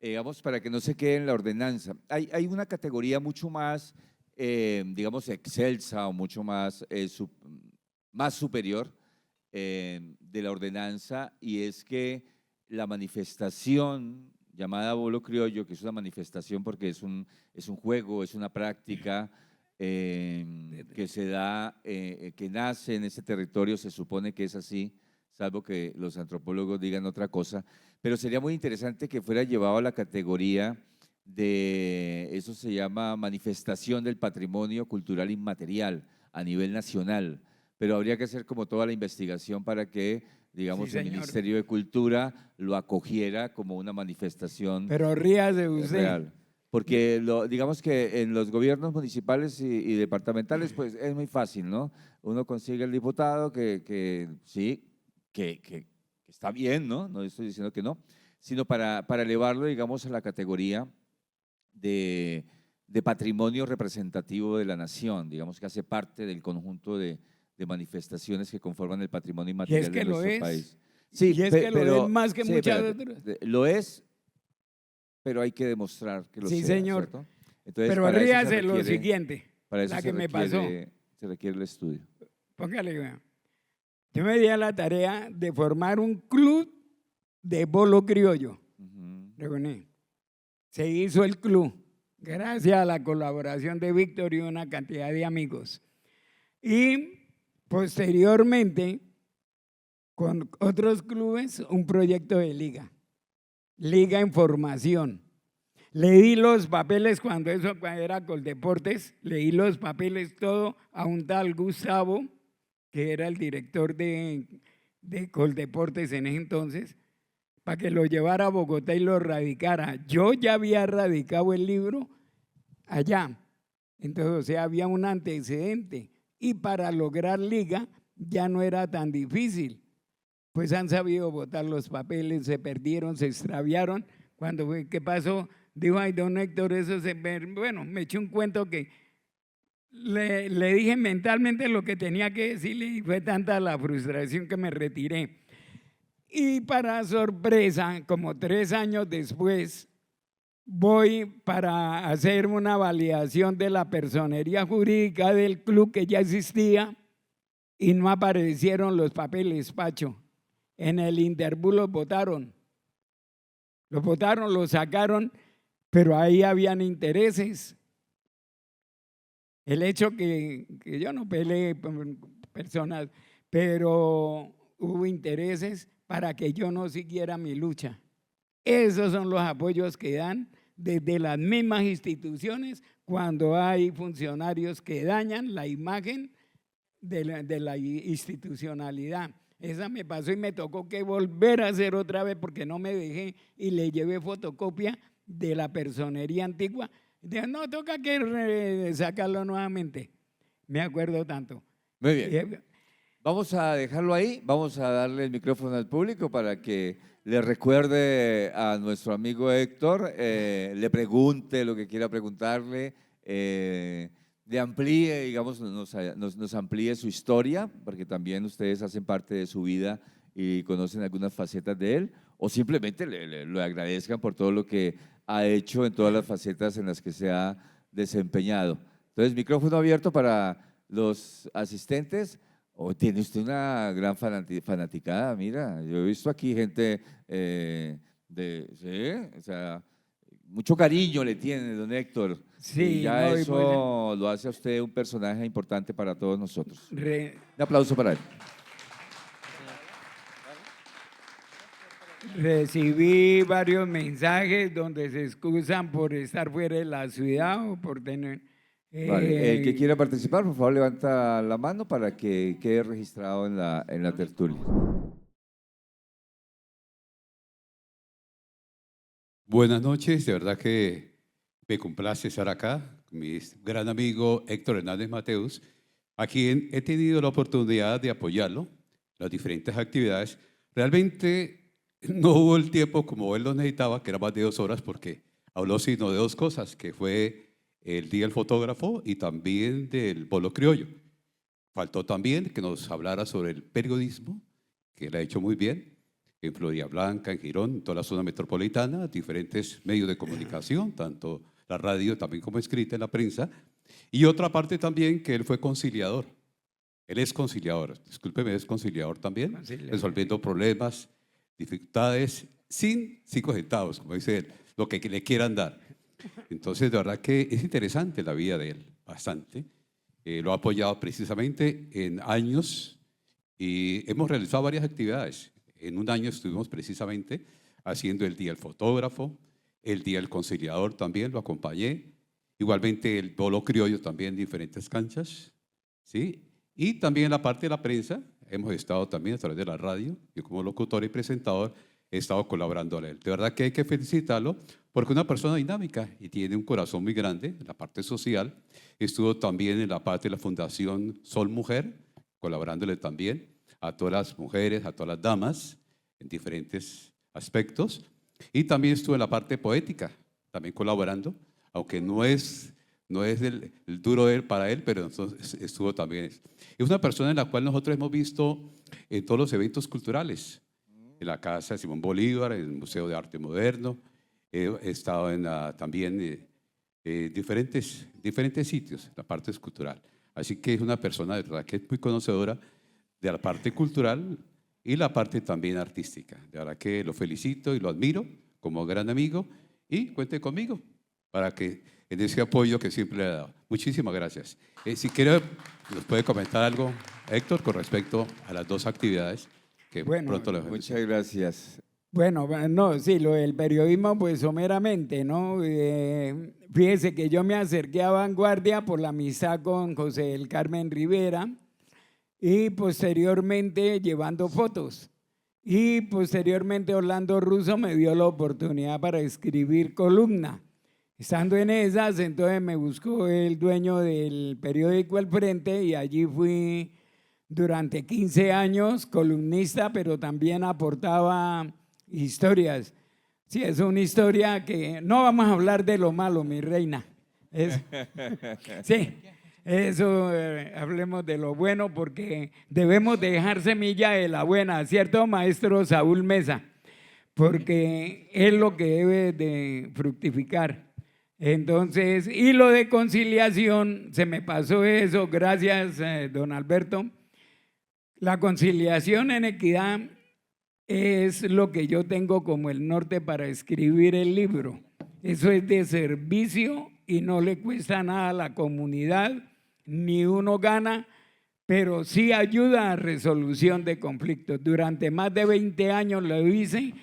[SPEAKER 1] digamos, para que no se quede en la ordenanza. Hay una categoría mucho más, digamos, excelsa o mucho más, más superior de la ordenanza, y es que la manifestación llamada bolo criollo, que es una manifestación porque es un juego, es una práctica que se da, que nace en ese territorio, se supone que es así, salvo que los antropólogos digan otra cosa, pero sería muy interesante que fuera llevado a la categoría de, eso se llama manifestación del patrimonio cultural inmaterial a nivel nacional, pero habría que hacer como toda la investigación para que, digamos,
[SPEAKER 2] Sí,
[SPEAKER 1] el
[SPEAKER 2] señor.
[SPEAKER 1] Ministerio de Cultura lo acogiera como una manifestación
[SPEAKER 2] Pero ríase usted.
[SPEAKER 1] real. Porque digamos que en los gobiernos municipales y departamentales, pues es muy fácil, ¿no? Uno consigue el diputado que sí, que está bien, ¿no? No estoy diciendo que no, sino para elevarlo, digamos, a la categoría de patrimonio representativo de la nación, digamos que hace parte del conjunto de manifestaciones que conforman el patrimonio inmaterial
[SPEAKER 2] que
[SPEAKER 1] de
[SPEAKER 2] lo
[SPEAKER 1] nuestro
[SPEAKER 2] es.
[SPEAKER 1] país. Sí,
[SPEAKER 2] Y es que lo es más que
[SPEAKER 1] sí,
[SPEAKER 2] muchas
[SPEAKER 1] espérate,
[SPEAKER 2] otras.
[SPEAKER 1] lo es, pero hay que demostrar que lo
[SPEAKER 2] Sí,
[SPEAKER 1] sea,
[SPEAKER 2] señor.
[SPEAKER 1] ¿cierto? Entonces,
[SPEAKER 2] Pero
[SPEAKER 1] para eso se
[SPEAKER 2] ríase lo
[SPEAKER 1] requiere,
[SPEAKER 2] siguiente,
[SPEAKER 1] para eso
[SPEAKER 2] la
[SPEAKER 1] se
[SPEAKER 2] que me pasó.
[SPEAKER 1] requiere el estudio.
[SPEAKER 2] Póngale, vea. Yo me di a la tarea de formar un club de bolo criollo. Reuní. Se hizo el club, gracias a la colaboración de Víctor y una cantidad de amigos. Y posteriormente, con otros clubes, un proyecto de liga en formación. Leí los papeles cuando eso era Coldeportes, leí los papeles todo a un tal Gustavo, que era el director de Coldeportes en ese entonces, para que lo llevara a Bogotá y lo radicara. Yo ya había radicado el libro allá, entonces, o sea, había un antecedente y para lograr liga ya no era tan difícil, pues han sabido botar los papeles, se perdieron, se extraviaron. Cuando fue, ¿qué pasó? Dijo, ay, don Héctor, eso se… Bueno, me eché un cuento que le dije mentalmente lo que tenía que decirle y fue tanta la frustración que me retiré. Y para sorpresa, como 3 años después, voy para hacer una validación de la personería jurídica del club que ya existía y no aparecieron los papeles, Pacho. En el Interbú los votaron, los sacaron, pero ahí habían intereses. El hecho que yo no peleé con personas, pero hubo intereses para que yo no siguiera mi lucha. Esos son los apoyos que dan desde las mismas instituciones cuando hay funcionarios que dañan la imagen de la institucionalidad. Esa me pasó y me tocó que volver a hacer otra vez porque no me dejé y le llevé fotocopia de la personería antigua. Dije, no, toca que sacarlo nuevamente. Me acuerdo tanto.
[SPEAKER 1] Muy bien. Vamos a dejarlo ahí, vamos a darle el micrófono al público para que le recuerde a nuestro amigo Héctor, le pregunte lo que quiera preguntarle, le amplíe, digamos, nos amplíe su historia, porque también ustedes hacen parte de su vida y conocen algunas facetas de él, o simplemente le agradezcan por todo lo que ha hecho en todas las facetas en las que se ha desempeñado. Entonces, micrófono abierto para los asistentes. Oh, tiene usted una gran fanaticada, mira, yo he visto aquí gente sí, o sea, mucho cariño le tiene don Héctor.
[SPEAKER 2] Sí,
[SPEAKER 1] y ya
[SPEAKER 2] no,
[SPEAKER 1] eso lo hace a usted un personaje importante para todos nosotros. Un aplauso para él.
[SPEAKER 2] recibí varios mensajes donde se excusan por estar fuera de la ciudad o por tener…
[SPEAKER 1] Vale, el que quiera participar, por favor, levanta la mano para que quede registrado en la tertulia.
[SPEAKER 3] Buenas noches, de verdad que me complace estar acá con mi gran amigo Héctor Hernández Mateus, a quien he tenido la oportunidad de apoyarlo en las diferentes actividades. Realmente no hubo el tiempo como él lo necesitaba, que era más de 2 horas, porque habló sino de 2 cosas, que fue el Día del Fotógrafo y también del Bolo Criollo. Faltó también que nos hablara sobre el periodismo, que él ha hecho muy bien, en Florida Blanca, en Girón, en toda la zona metropolitana, diferentes medios de comunicación, tanto la radio también como escrita en la prensa. Y otra parte también que él fue conciliador. Él es conciliador, discúlpeme, es conciliador también, resolviendo problemas, dificultades, sin 5 centavos, como dice él, lo que le quieran dar. Entonces, de verdad que es interesante la vida de él, bastante. Lo ha apoyado precisamente en años y hemos realizado varias actividades. En un año estuvimos precisamente haciendo el Día del Fotógrafo, el Día del Conciliador también, lo acompañé. Igualmente el Bolo Criollo también en diferentes canchas, ¿sí? Y también en la parte de la prensa, hemos estado también a través de la radio, yo como locutor y presentador he estado colaborando a él. De verdad que hay que felicitarlo porque es una persona dinámica y tiene un corazón muy grande en la parte social. Estuvo también en la parte de la Fundación Sol Mujer, colaborándole también a todas las mujeres, a todas las damas, en diferentes aspectos. Y también estuvo en la parte poética, también colaborando, aunque no es el duro de él para él, pero entonces estuvo también. Es una persona en la cual nosotros hemos visto en todos los eventos culturales, en la Casa de Simón Bolívar, en el Museo de Arte Moderno, he estado en también diferentes sitios, la parte cultural. Así que es una persona de verdad que es muy conocedora de la parte cultural y la parte también artística. De verdad que lo felicito y lo admiro como gran amigo y cuente conmigo para que en ese apoyo que siempre le he dado. Muchísimas gracias. Si quiere, nos puede comentar algo, Héctor, con respecto a las 2 actividades que pronto le voy a decir.
[SPEAKER 1] Muchas gracias.
[SPEAKER 2] Bueno, no, sí, lo del periodismo, pues someramente, ¿no? Fíjese que yo me acerqué a Vanguardia por la amistad con José del Carmen Rivera y posteriormente llevando fotos. Y posteriormente Orlando Russo me dio la oportunidad para escribir columna. Estando en esas, entonces me buscó el dueño del periódico El Frente y allí fui durante 15 años columnista, pero también aportaba historias. Sí, es una historia que no vamos a hablar de lo malo, mi reina. Sí, eso hablemos de lo bueno porque debemos dejar semilla de la buena, ¿cierto, maestro Saúl Mesa? Porque es lo que debe de fructificar. Entonces, y lo de conciliación, se me pasó eso, gracias, don Alberto. La conciliación en equidad es lo que yo tengo como el norte para escribir el libro. Eso es de servicio y no le cuesta nada a la comunidad, ni uno gana, pero sí ayuda a resolución de conflictos. Durante más de 20 años lo hice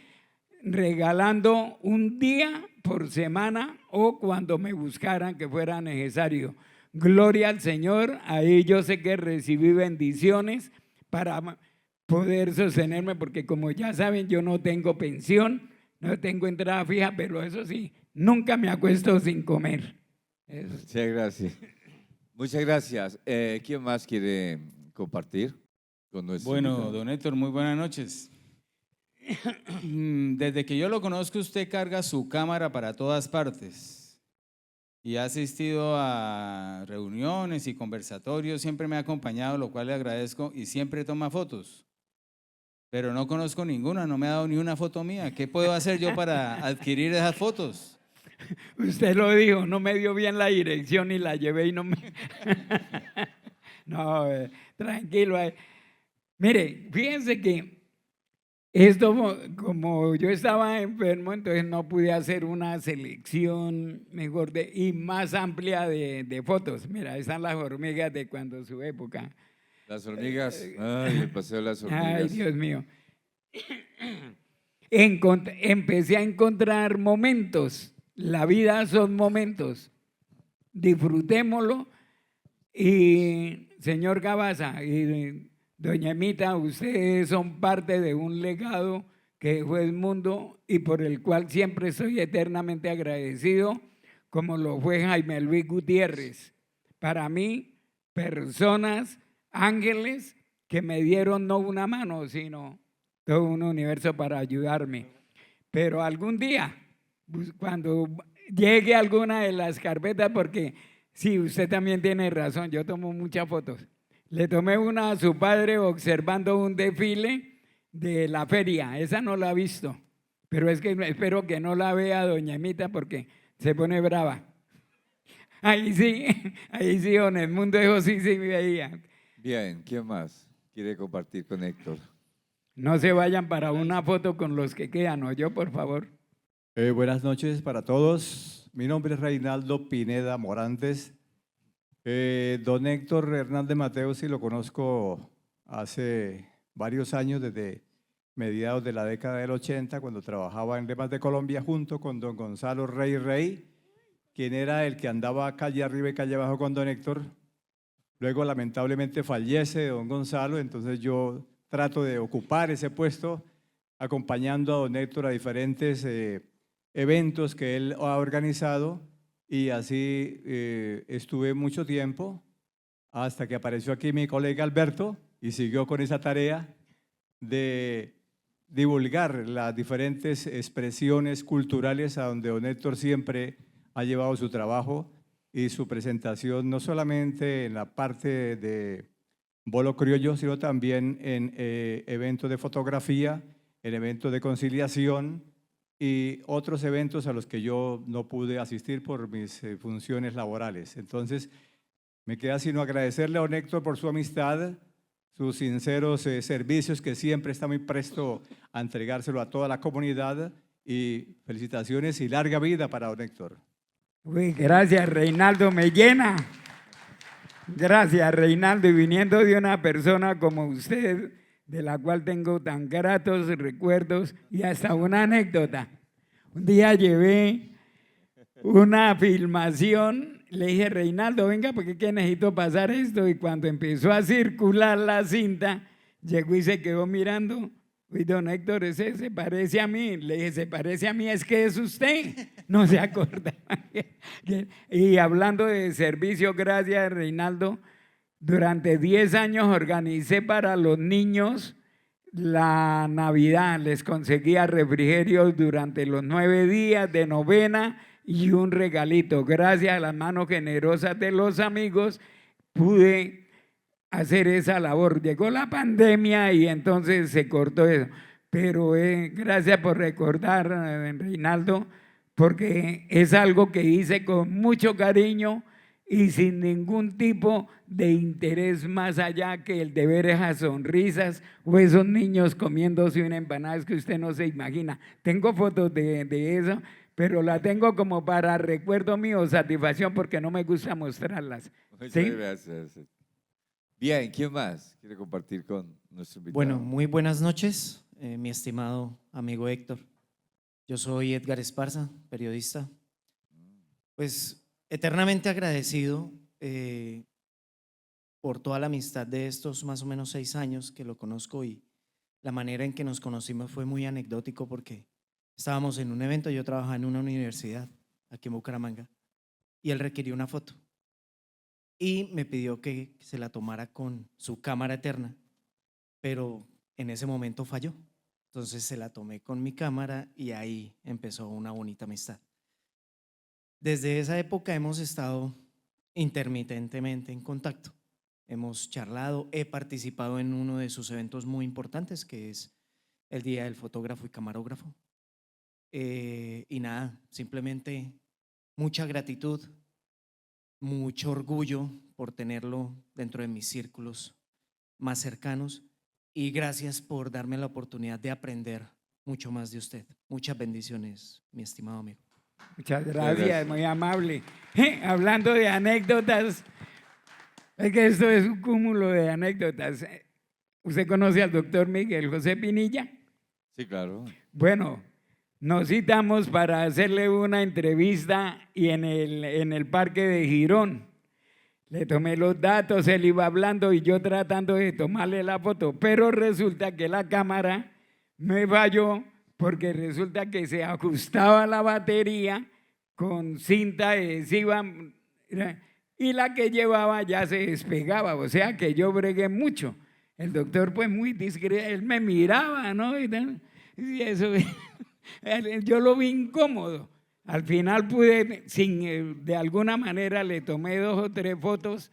[SPEAKER 2] regalando un día por semana o cuando me buscaran que fuera necesario. Gloria al Señor, ahí yo sé que recibí bendiciones para poder sostenerme, porque como ya saben, yo no tengo pensión, no tengo entrada fija, pero eso sí, nunca me acuesto sin comer. Eso.
[SPEAKER 1] Muchas gracias. Muchas gracias. ¿Quién más quiere compartir con nuestro
[SPEAKER 4] Bueno,
[SPEAKER 1] invitado?
[SPEAKER 4] don Héctor, muy buenas noches. Desde que yo lo conozco, usted carga su cámara para todas partes y ha asistido a reuniones y conversatorios, siempre me ha acompañado, lo cual le agradezco, y siempre toma fotos. Pero no conozco ninguna, no me ha dado ni una foto mía. ¿Qué puedo hacer yo para adquirir esas fotos?
[SPEAKER 2] Usted lo dijo, no me dio bien la dirección y la llevé y no me… No, tranquilo. Mire, fíjense que esto, como yo estaba enfermo, entonces no pude hacer una selección mejor y más amplia de fotos. Mira, están las hormigas de cuando su época.
[SPEAKER 1] Las hormigas. Ay, el paseo de las hormigas.
[SPEAKER 2] Ay, Dios mío. empecé a encontrar momentos. La vida son momentos. Disfrutémoslo. Y señor Gabaza y doña Emita, ustedes son parte de un legado que dejó el mundo y por el cual siempre soy eternamente agradecido, como lo fue Jaime Luis Gutiérrez. Para mí, personas, ángeles que me dieron no una mano, sino todo un universo para ayudarme. Pero algún día, cuando llegue a alguna de las carpetas, porque sí, usted también tiene razón, yo tomo muchas fotos. Le tomé una a su padre observando un desfile de la feria, esa no la ha visto, pero es que espero que no la vea doña Emita porque se pone brava. Ahí sí, en el mundo de sí me veía.
[SPEAKER 1] Bien, ¿quién más quiere compartir con Héctor?
[SPEAKER 2] No se vayan para una foto con los que quedan, o yo, por favor.
[SPEAKER 5] Buenas noches para todos. Mi nombre es Reinaldo Pineda Morantes. Don Héctor Hernández Mateos, sí lo conozco hace varios años, desde mediados de la década del 80, cuando trabajaba en Lemas de Colombia junto con don Gonzalo Rey, quien era el que andaba calle arriba y calle abajo con don Héctor. Luego lamentablemente fallece don Gonzalo, entonces yo trato de ocupar ese puesto acompañando a don Héctor a diferentes eventos que él ha organizado, y así estuve mucho tiempo hasta que apareció aquí mi colega Alberto y siguió con esa tarea de divulgar las diferentes expresiones culturales a donde don Héctor siempre ha llevado su trabajo y su presentación, no solamente en la parte de bolo criollo, sino también en eventos de fotografía, en eventos de conciliación y otros eventos a los que yo no pude asistir por mis funciones laborales. Entonces, me queda sino agradecerle a don Héctor por su amistad, sus sinceros servicios, que siempre está muy presto a entregárselo a toda la comunidad, y felicitaciones y larga vida para don Héctor.
[SPEAKER 2] Uy, gracias, Reinaldo, me llena. Gracias, Reinaldo, y viniendo de una persona como usted, de la cual tengo tan gratos recuerdos y hasta una anécdota. Un día llevé una filmación, le dije, Reinaldo, venga, porque que necesito pasar esto, y cuando empezó a circular la cinta, llegó y se quedó mirando. Uy, don Héctor, ese se parece a mí. Le dije, ¿se parece a mí? Es que es usted. No se acordaba. Y hablando de servicio, gracias, Reinaldo, durante 10 años organicé para los niños la Navidad. Les conseguía refrigerios durante los 9 días de novena y un regalito. Gracias a las manos generosas de los amigos pude hacer esa labor. Llegó la pandemia y entonces se cortó eso. Pero gracias por recordar, Reinaldo, porque es algo que hice con mucho cariño y sin ningún tipo de interés más allá que el de ver esas sonrisas o esos niños comiéndose una empanada que usted no se imagina. Tengo fotos de eso, pero la tengo como para recuerdo mío, satisfacción, porque no me gusta mostrarlas.
[SPEAKER 1] Muchas
[SPEAKER 2] ¿Sí?
[SPEAKER 1] gracias. Bien, ¿quién más quiere compartir con nuestro invitado?
[SPEAKER 6] Bueno, muy buenas noches, mi estimado amigo Héctor. Yo soy Edgar Esparza, periodista. Pues eternamente agradecido por toda la amistad de estos más o menos 6 años que lo conozco, y la manera en que nos conocimos fue muy anecdótico porque estábamos en un evento, yo trabajaba en una universidad aquí en Bucaramanga y él requirió una foto y me pidió que se la tomara con su cámara eterna, pero en ese momento falló. Entonces se la tomé con mi cámara y ahí empezó una bonita amistad. Desde esa época hemos estado intermitentemente en contacto. Hemos charlado, he participado en uno de sus eventos muy importantes, que es el Día del Fotógrafo y Camarógrafo. Y nada, simplemente mucha gratitud, mucho orgullo por tenerlo dentro de mis círculos más cercanos, y gracias por darme la oportunidad de aprender mucho más de usted. Muchas bendiciones, mi estimado amigo.
[SPEAKER 2] Muchas gracias, muy amable. Hablando de anécdotas, es que esto es un cúmulo de anécdotas. ¿Usted conoce al doctor Miguel José Pinilla?
[SPEAKER 1] Sí, claro.
[SPEAKER 2] Bueno, nos citamos para hacerle una entrevista y en el parque de Girón. Le tomé los datos, él iba hablando y yo tratando de tomarle la foto, pero resulta que la cámara me falló porque resulta que se ajustaba la batería con cinta adhesiva y la que llevaba ya se despegaba, o sea que yo bregué mucho. El doctor pues muy discreto, él me miraba, ¿no? Y eso, yo lo vi incómodo. Al final pude, de alguna manera le tomé 2 o 3 fotos,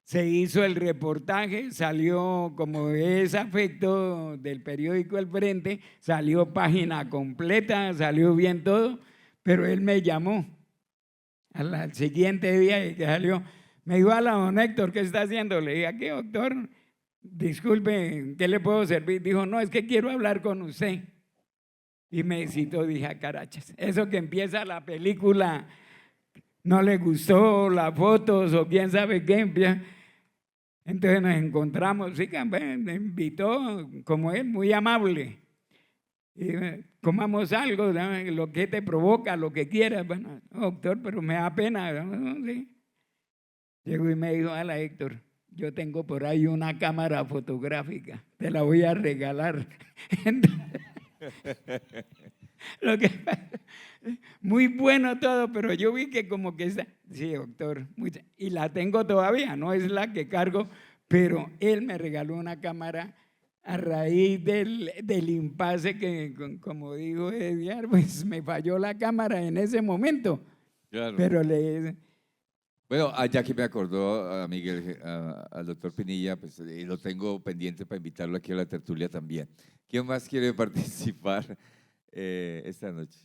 [SPEAKER 2] se hizo el reportaje, salió como es afecto del periódico El Frente, salió página completa, salió bien todo, pero él me llamó al siguiente día que salió, me dijo: "Hola, don Héctor, ¿qué está haciendo?" Le dije: "Aquí, doctor, disculpe, ¿qué le puedo servir?" Dijo: "No, es que quiero hablar con usted." Y me citó, dije: "A carachas, eso que empieza la película, no le gustó las fotos o quién sabe qué." Entonces nos encontramos, sí, me invitó, como él, muy amable. Y, comamos algo, ¿no? Lo que te provoca, lo que quieras. Bueno, doctor, pero me da pena, ¿no? Sí. Llegó y me dijo: "Hola, Héctor, yo tengo por ahí una cámara fotográfica, te la voy a regalar." Entonces, lo que muy bueno todo, pero yo vi que como que está, sí, doctor, y la tengo todavía, no es la que cargo, pero él me regaló una cámara a raíz del impasse que, como digo, Edgar, pues me falló la cámara en ese momento,
[SPEAKER 1] Claro.
[SPEAKER 2] pero
[SPEAKER 1] Bueno, ya que me acordó a Miguel, al doctor Pinilla, pues lo tengo pendiente para invitarlo aquí a la tertulia también. ¿Quién más quiere participar esta noche?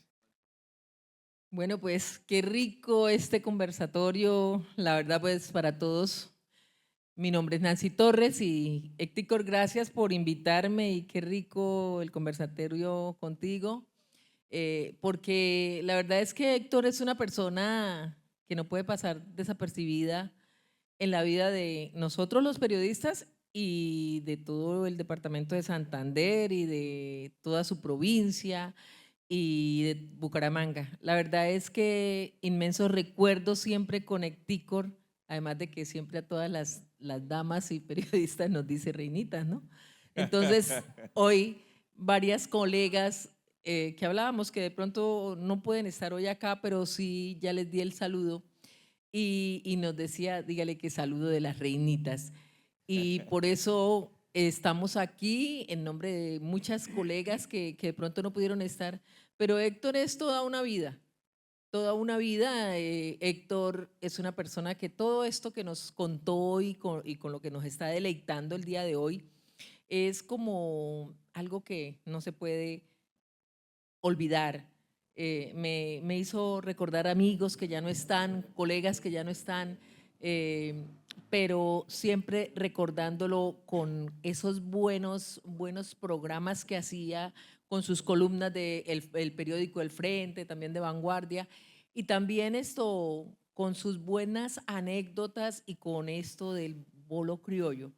[SPEAKER 7] Bueno, pues qué rico este conversatorio, la verdad, pues para todos. Mi nombre es Nancy Torres y Héctor, gracias por invitarme y qué rico el conversatorio contigo, porque la verdad es que Héctor es una persona que no puede pasar desapercibida en la vida de nosotros los periodistas y de todo el departamento de Santander y de toda su provincia y de Bucaramanga. La verdad es que inmensos recuerdos siempre con Héctor, además de que siempre a todas las damas y periodistas nos dice reinitas, ¿no? Entonces, hoy varias colegas que hablábamos que de pronto no pueden estar hoy acá, pero sí ya les di el saludo y nos decía: dígale que saludo de las reinitas. Y por eso estamos aquí en nombre de muchas colegas que de pronto no pudieron estar, pero Héctor es toda una vida. Toda una vida. Héctor es una persona que todo esto que nos contó y con lo que nos está deleitando el día de hoy es como algo que no se puede olvidar. Me hizo recordar amigos que ya no están, colegas que ya no están, pero siempre recordándolo con esos buenos programas que hacía, con sus columnas del el periódico El Frente, también de Vanguardia, y también esto con sus buenas anécdotas y con esto del bolo criollo,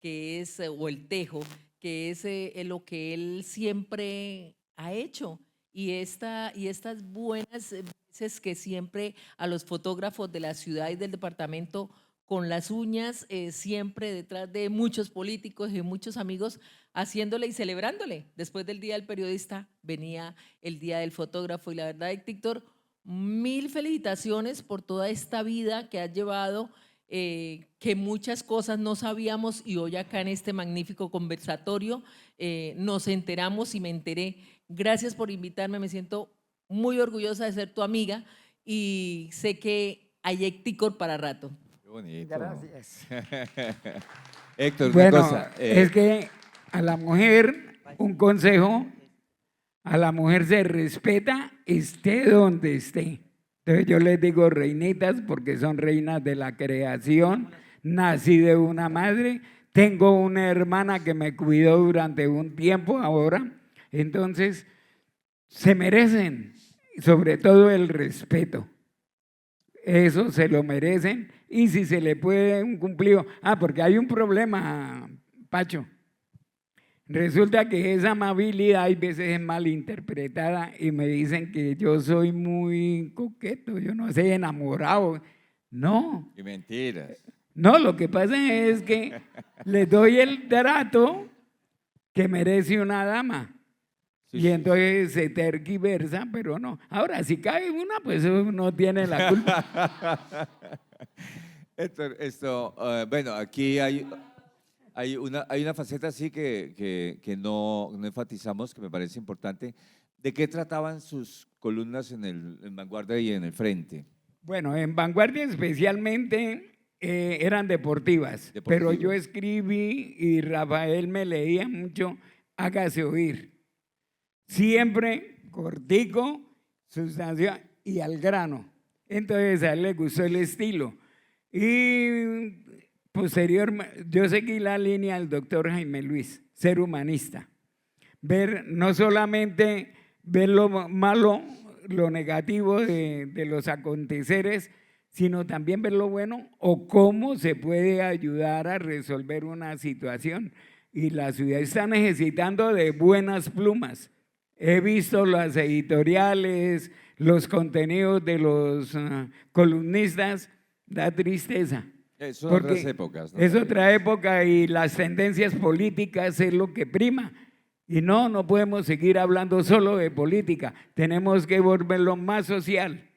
[SPEAKER 7] que es, o el tejo, que es lo que él siempre ha hecho. Y estas buenas veces que siempre a los fotógrafos de la ciudad y del departamento con las uñas, siempre detrás de muchos políticos y muchos amigos, haciéndole y celebrándole. Después del Día del Periodista venía el Día del Fotógrafo y la verdad, Héctor, mil felicitaciones por toda esta vida que has llevado, que muchas cosas no sabíamos y hoy acá en este magnífico conversatorio nos enteramos y me enteré. Gracias por invitarme, me siento muy orgullosa de ser tu amiga y sé que hay Héctor para rato.
[SPEAKER 1] Qué bonito.
[SPEAKER 2] Gracias.
[SPEAKER 1] Héctor,
[SPEAKER 2] bueno,
[SPEAKER 1] una cosa.
[SPEAKER 2] es que a la mujer, un consejo, a la mujer se respeta esté donde esté. Entonces yo les digo reinitas porque son reinas de la creación. Nací de una madre, tengo una hermana que me cuidó durante un tiempo ahora. Entonces, se merecen, sobre todo el respeto. Eso se lo merecen. Y si se le puede un cumplido. Porque hay un problema, Pacho. Resulta que esa amabilidad hay veces es malinterpretada y me dicen que yo soy muy coqueto, yo no sé, enamorado. No,
[SPEAKER 1] Qué mentiras.
[SPEAKER 2] no, lo que pasa es que le doy el trato que merece una dama.
[SPEAKER 1] Sí,
[SPEAKER 2] Y
[SPEAKER 1] sí,
[SPEAKER 2] entonces se tergiversa, pero no. Ahora, si cae una, pues uno tiene la culpa.
[SPEAKER 1] Bueno, aquí hay una faceta así que no enfatizamos, que me parece importante. ¿De qué trataban sus columnas en Vanguardia y en el Frente?
[SPEAKER 2] Bueno, en Vanguardia especialmente eran deportivas, pero yo
[SPEAKER 1] Deportivas.
[SPEAKER 2] escribí y Rafael me leía mucho, hágase oír. Siempre cortico, sustancia y al grano. Entonces a él le gustó el estilo. Y posteriormente, yo seguí la línea del doctor Jaime Luis, ser humanista. Ver, no solamente ver lo malo, lo negativo de los aconteceres, sino también ver lo bueno o cómo se puede ayudar a resolver una situación. Y la ciudad está necesitando de buenas plumas. He visto las editoriales, los contenidos de los columnistas, da tristeza.
[SPEAKER 1] Son
[SPEAKER 2] Porque
[SPEAKER 1] otras épocas, ¿no?
[SPEAKER 2] es otra época y las tendencias políticas es lo que prima. Y no podemos seguir hablando solo de política, tenemos que volverlo más social.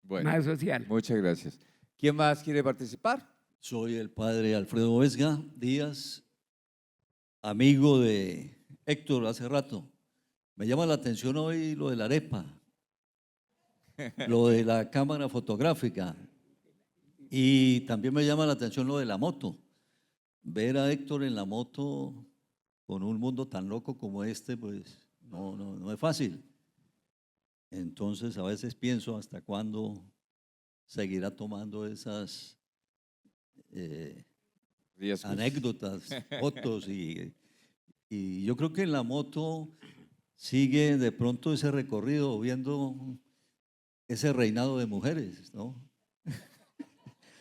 [SPEAKER 1] Bueno,
[SPEAKER 2] Más social.
[SPEAKER 1] muchas gracias. ¿Quién más quiere participar?
[SPEAKER 8] Soy el padre Alfredo Vesga Díaz, amigo de Héctor hace rato. Me llama la atención hoy lo de la arepa, lo de la cámara fotográfica y también me llama la atención lo de la moto. Ver a Héctor en la moto con un mundo tan loco como este, pues no es fácil. Entonces a veces pienso hasta cuándo seguirá tomando esas
[SPEAKER 1] Riesgos.
[SPEAKER 8] anécdotas, fotos y yo creo que en la moto sigue de pronto ese recorrido viendo ese reinado de mujeres, ¿no?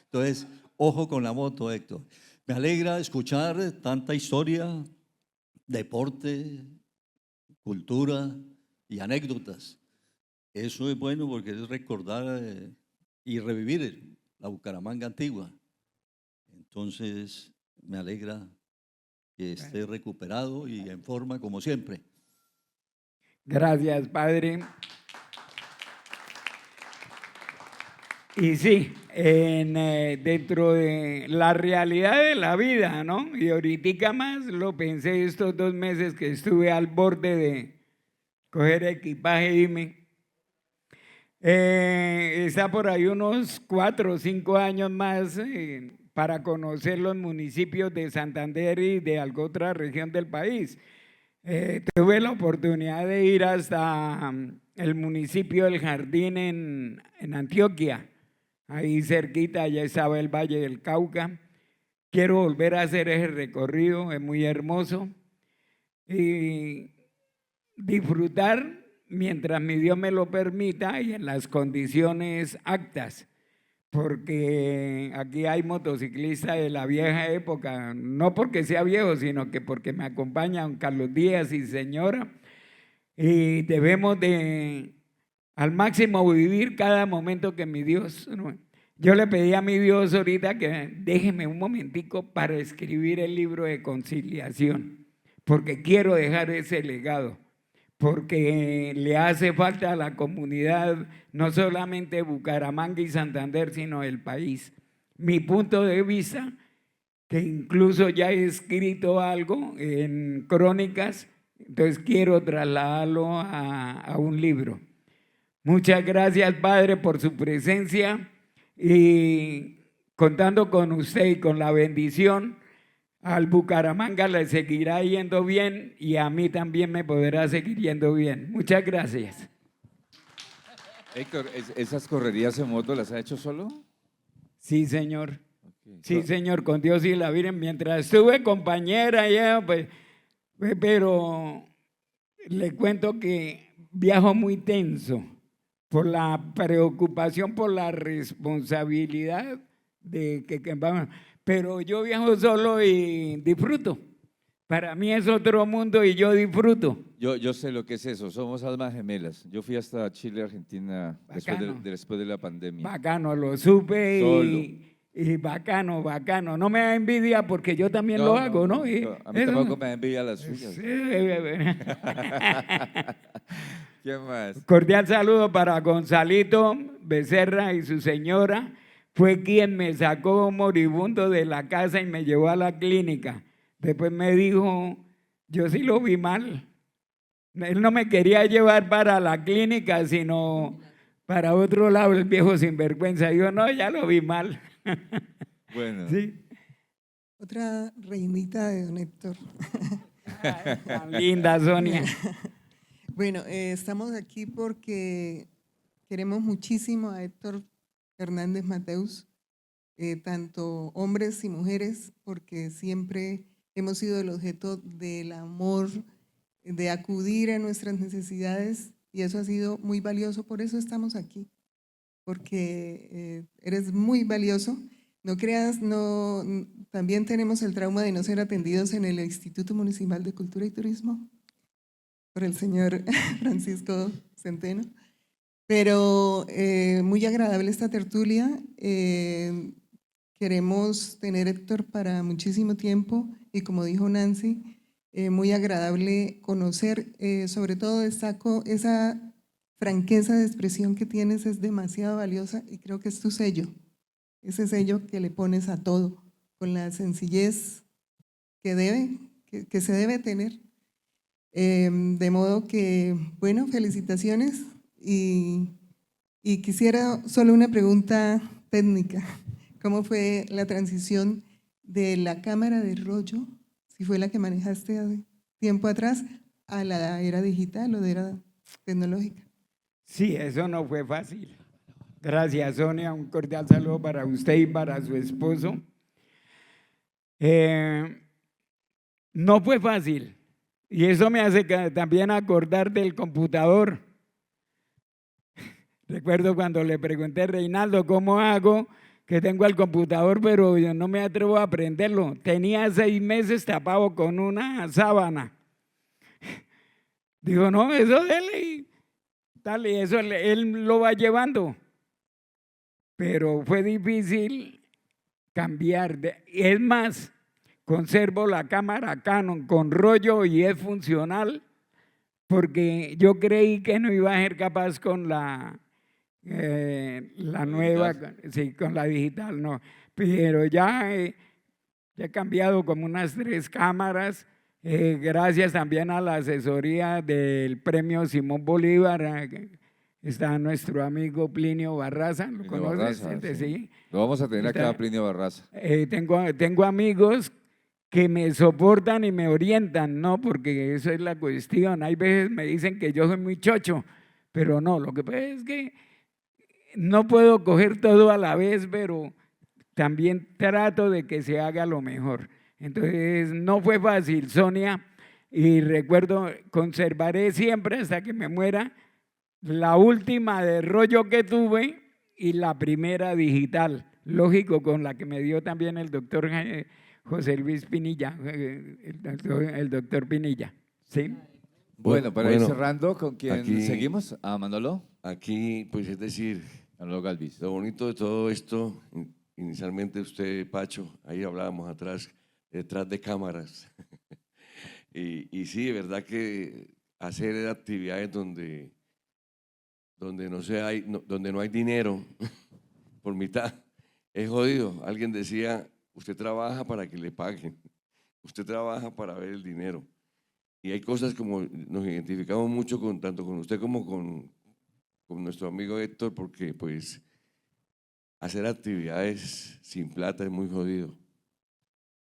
[SPEAKER 8] Entonces, ojo con la moto, Héctor. Me alegra escuchar tanta historia, deporte, cultura y anécdotas. Eso es bueno porque es recordar y revivir la Bucaramanga antigua. Entonces, me alegra que esté recuperado y en forma como siempre.
[SPEAKER 2] Gracias, padre. Y sí, dentro de la realidad de la vida, ¿no? Y ahorita más lo pensé estos 2 meses que estuve al borde de coger equipaje y irme. Está por ahí unos 4 o 5 años más para conocer los municipios de Santander y de alguna otra región del país. Tuve la oportunidad de ir hasta el municipio del Jardín en Antioquia, ahí cerquita, allá estaba el Valle del Cauca. Quiero volver a hacer ese recorrido, es muy hermoso. Y disfrutar mientras mi Dios me lo permita y en las condiciones aptas, porque aquí hay motociclistas de la vieja época, no porque sea viejo, sino que porque me acompañan Carlos Díaz y señora, y debemos de al máximo vivir cada momento que mi Dios… Yo le pedí a mi Dios ahorita que déjeme un momentico para escribir el libro de conciliación, porque quiero dejar ese legado, porque le hace falta a la comunidad, no solamente Bucaramanga y Santander, sino el país. Mi punto de vista, que incluso ya he escrito algo en crónicas, entonces quiero trasladarlo a un libro. Muchas gracias, Padre, por su presencia y contando con usted y con la bendición, al Bucaramanga le seguirá yendo bien y a mí también me podrá seguir yendo bien. Muchas gracias.
[SPEAKER 1] Héctor, ¿esas correrías en moto las ha hecho solo?
[SPEAKER 2] Sí, señor.
[SPEAKER 1] Okay.
[SPEAKER 2] Sí, señor, con Dios y la Virgen. Mientras estuve compañera ya, pues, pero le cuento que viajo muy tenso por la preocupación, por la responsabilidad de que vamos. Pero yo viajo solo y disfruto. Para mí es otro mundo y yo disfruto.
[SPEAKER 1] Yo sé lo que es eso, somos almas gemelas. Yo fui hasta Chile, Argentina,
[SPEAKER 2] Bacano.
[SPEAKER 1] después de la pandemia.
[SPEAKER 2] Bacano, lo supe
[SPEAKER 1] Solo.
[SPEAKER 2] y bacano, bacano. No me da envidia porque yo también lo hago, ¿no? Y
[SPEAKER 1] a mí
[SPEAKER 2] eso-
[SPEAKER 1] tampoco me da envidia las suyas.
[SPEAKER 2] Sí.
[SPEAKER 1] ¿Qué más?
[SPEAKER 2] Cordial saludo para Gonzalito Becerra y su señora. Fue quien me sacó moribundo de la casa y me llevó a la clínica. Después me dijo, yo sí lo vi mal. Él no me quería llevar para la clínica, sino para otro lado, el viejo sinvergüenza. Yo no, ya lo vi mal.
[SPEAKER 1] Bueno,
[SPEAKER 2] Sí.
[SPEAKER 9] Otra reinita de don Héctor.
[SPEAKER 2] Tan linda, Sonia.
[SPEAKER 9] Bueno, estamos aquí porque queremos muchísimo a Héctor Hernández Mateus, tanto hombres y mujeres, porque siempre hemos sido el objeto del amor, de acudir a nuestras necesidades, y eso ha sido muy valioso. Por eso estamos aquí, porque eres muy valioso. No creas, no, también tenemos el trauma de no ser atendidos en el Instituto Municipal de Cultura y Turismo por el señor Francisco Centeno. Pero muy agradable esta tertulia. Queremos tener Héctor para muchísimo tiempo y, como dijo Nancy, muy agradable conocer. Sobre todo destaco esa franqueza de expresión que tienes, es demasiado valiosa y creo que es tu sello. Ese sello que le pones a todo, con la sencillez que se debe tener. De modo que, bueno, felicitaciones y quisiera solo una pregunta técnica. ¿Cómo fue la transición de la cámara de rollo, si fue la que manejaste hace tiempo atrás, a la era digital o de era tecnológica?
[SPEAKER 2] Sí, eso no fue fácil. Gracias, Sonia. Un cordial saludo para usted y para su esposo. No fue fácil. Y eso me hace también acordar del computador. Recuerdo cuando le pregunté a Reinaldo, ¿cómo hago? Que tengo el computador, pero yo no me atrevo a aprenderlo. Tenía 6 meses tapado con una sábana. Digo, no, eso dele y tal, y eso él lo va llevando. Pero fue difícil cambiar. Es más, conservo la cámara Canon con rollo y es funcional porque yo creí que no iba a ser capaz con la nueva, sí, con la digital, no. Pero ya he cambiado como unas 3 cámaras, gracias también a la asesoría del premio Simón Bolívar. Está nuestro amigo Plinio Barraza, ¿lo
[SPEAKER 1] Plinio
[SPEAKER 2] conoces?
[SPEAKER 1] Barraza,
[SPEAKER 2] Sí.
[SPEAKER 1] Lo vamos a tener acá,
[SPEAKER 2] Está-
[SPEAKER 1] Plinio Barraza.
[SPEAKER 2] Tengo amigos que me soportan y me orientan, ¿no? Porque eso es la cuestión. Hay veces me dicen que yo soy muy chocho, pero no, lo que pasa es que no puedo coger todo a la vez, pero también trato de que se haga lo mejor. Entonces, no fue fácil, Sonia, y recuerdo, conservaré siempre hasta que me muera la última de rollo que tuve y la primera digital, lógico, con la que me dio también el doctor José Luis Pinilla, el doctor Pinilla, ¿sí?
[SPEAKER 1] Bueno, para ir
[SPEAKER 10] Bueno,
[SPEAKER 1] cerrando, ¿con quién
[SPEAKER 10] aquí-
[SPEAKER 1] seguimos? ¿A Manolo?
[SPEAKER 10] Aquí, pues es decir,
[SPEAKER 1] Manolo Galvis.
[SPEAKER 10] lo bonito de todo esto, inicialmente usted, Pacho, ahí hablábamos atrás, detrás de cámaras. y sí, de verdad que hacer actividades donde donde no hay dinero por mitad es jodido. Alguien decía, usted trabaja para que le paguen, usted trabaja para ver el dinero. Y hay cosas como nos identificamos mucho tanto con usted como con nuestro amigo Héctor, porque pues hacer actividades sin plata es muy jodido.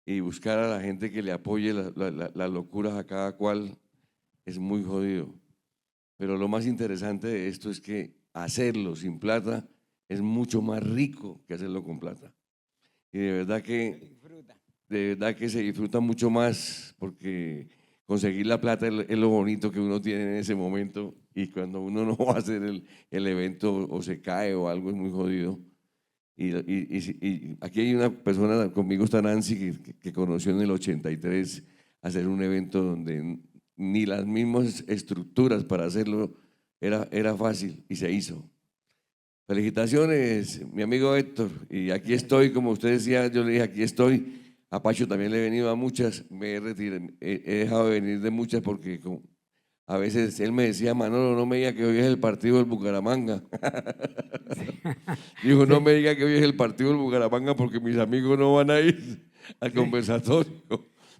[SPEAKER 10] Y buscar a la gente que le apoye las locuras a cada cual es muy jodido. Pero lo más interesante de esto es que hacerlo sin plata es mucho más rico que hacerlo con plata. Y de verdad que se disfruta mucho más, porque conseguir la plata es lo bonito que uno tiene en ese momento, y cuando uno no va a hacer el evento o se cae o algo es muy jodido. Y aquí hay una persona, conmigo está Nancy, que conoció en el 83 hacer un evento donde ni las mismas estructuras para hacerlo era fácil y se hizo. Felicitaciones, mi amigo Héctor, y aquí estoy, como usted decía, yo le dije, aquí estoy. A Pacho también le he venido a muchas, me he retirado, he dejado de venir de muchas porque a veces él me decía, Manolo, no me diga que hoy es el partido del Bucaramanga. Dijo, no me diga que hoy es el partido del Bucaramanga porque mis amigos no van a ir al conversatorio.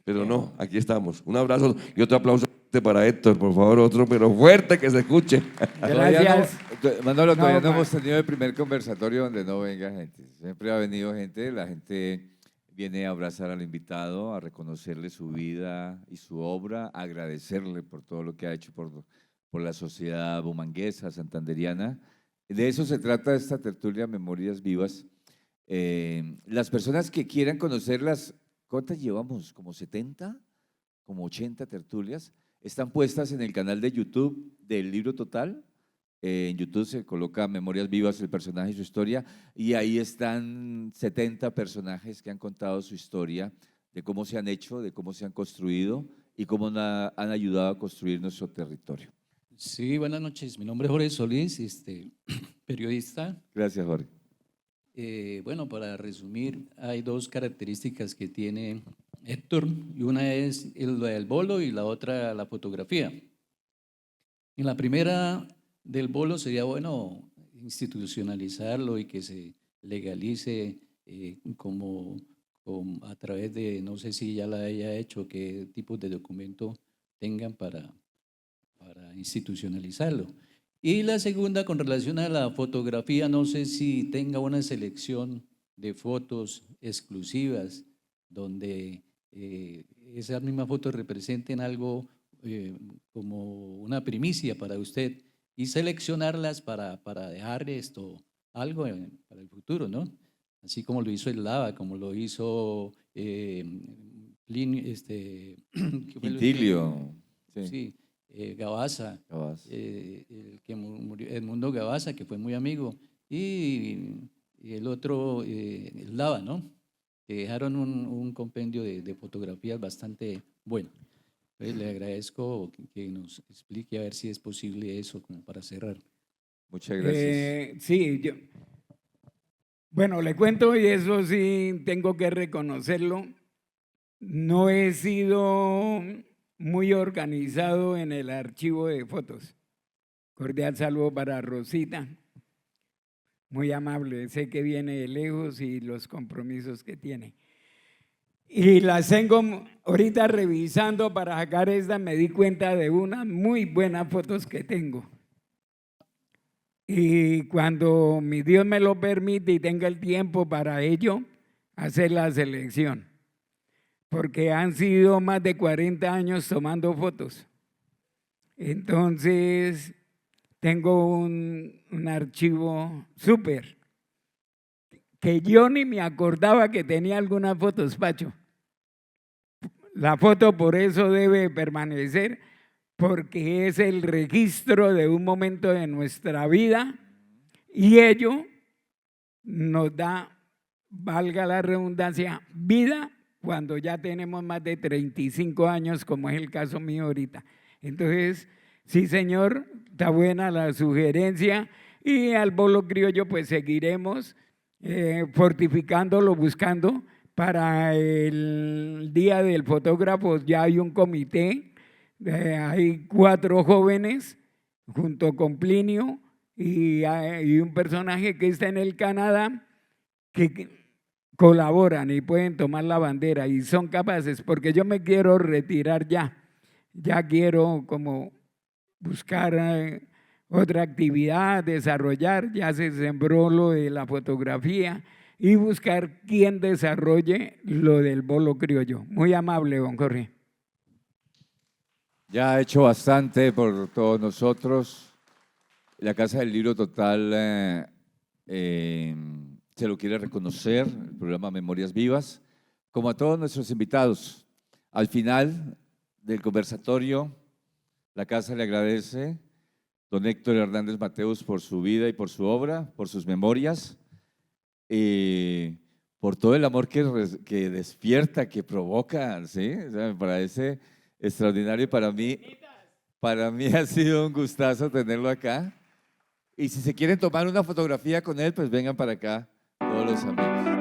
[SPEAKER 10] Pero no, aquí estamos. Un abrazo y otro aplauso para Héctor, por favor, otro, pero fuerte que se escuche.
[SPEAKER 2] Gracias.
[SPEAKER 1] Manolo, todavía no
[SPEAKER 2] ma-
[SPEAKER 1] hemos tenido el primer conversatorio donde no venga gente. Siempre ha venido gente, la gente viene a abrazar al invitado, a reconocerle su vida y su obra, a agradecerle por todo lo que ha hecho por la sociedad bumanguesa, santanderiana. De eso se trata esta tertulia Memorias Vivas. Las personas que quieran conocerlas, ¿cuántas llevamos? ¿Como 70? ¿Como 80 tertulias? Están puestas en el canal de YouTube del Libro Total. En YouTube se coloca Memorias Vivas, el personaje y su historia, y ahí están 70 personajes que han contado su historia, de cómo se han hecho, de cómo se han construido y cómo han ayudado a construir nuestro territorio.
[SPEAKER 11] Sí, buenas noches. Mi nombre es Jorge Solís, periodista.
[SPEAKER 1] Gracias, Jorge.
[SPEAKER 11] Bueno, para resumir, hay dos características que tiene Héctor, y una es la del bolo y la otra la fotografía. En la primera del bolo sería bueno institucionalizarlo y que se legalice como a través de, no sé si ya la haya hecho, qué tipos de documento tengan para institucionalizarlo. Y la segunda, con relación a la fotografía, no sé si tenga una selección de fotos exclusivas donde esas mismas fotos representen algo como una primicia para usted y seleccionarlas para dejar algo para el futuro, ¿no? Así como lo hizo el Lava, como lo hizo Plinio, ¿qué fue lo que-
[SPEAKER 1] Quintilio. Sí.
[SPEAKER 11] Sí, Gabaza,
[SPEAKER 1] Gabaza.
[SPEAKER 11] el que murió, Edmundo Gabaza, que fue muy amigo, y el otro, el Lava, ¿no? Que dejaron un compendio de fotografías bastante bueno. Entonces, le agradezco que nos explique a ver si es posible eso, como para cerrar.
[SPEAKER 1] Muchas gracias.
[SPEAKER 2] Sí, bueno, le cuento y eso sí tengo que reconocerlo. No he sido muy organizado en el archivo de fotos. Cordial saludo para Rosita. Muy amable, sé que viene de lejos y los compromisos que tiene. Y las tengo ahorita revisando para sacar esta, me di cuenta de unas muy buenas fotos que tengo. Y cuando mi Dios me lo permite y tenga el tiempo para ello, hacer la selección. Porque han sido más de 40 años tomando fotos. Entonces, tengo un archivo súper, que yo ni me acordaba que tenía algunas fotos, Pacho. La foto por eso debe permanecer, porque es el registro de un momento de nuestra vida y ello nos da, valga la redundancia, vida cuando ya tenemos más de 35 años, como es el caso mío ahorita. Entonces, sí, señor, está buena la sugerencia y al bolo criollo pues seguiremos fortificándolo, buscando. Para el día del fotógrafo ya hay un comité, hay 4 jóvenes junto con Plinio y un personaje que está en el Canadá que colaboran y pueden tomar la bandera y son capaces, porque yo me quiero retirar ya quiero como buscar otra actividad, desarrollar, ya se sembró lo de la fotografía y buscar quién desarrolle lo del bolo criollo. Muy amable, don Jorge.
[SPEAKER 1] Ya ha hecho bastante por todos nosotros. La Casa del Libro Total se lo quiere reconocer, el programa Memorias Vivas, como a todos nuestros invitados. Al final del conversatorio, la Casa le agradece don Héctor Hernández Mateus por su vida y por su obra, por sus memorias, por todo el amor que despierta, que provoca, ¿sí? O sea, me parece extraordinario. Para mí ha sido un gustazo tenerlo acá. Y si se quieren tomar una fotografía con él, pues vengan para acá todos los amigos.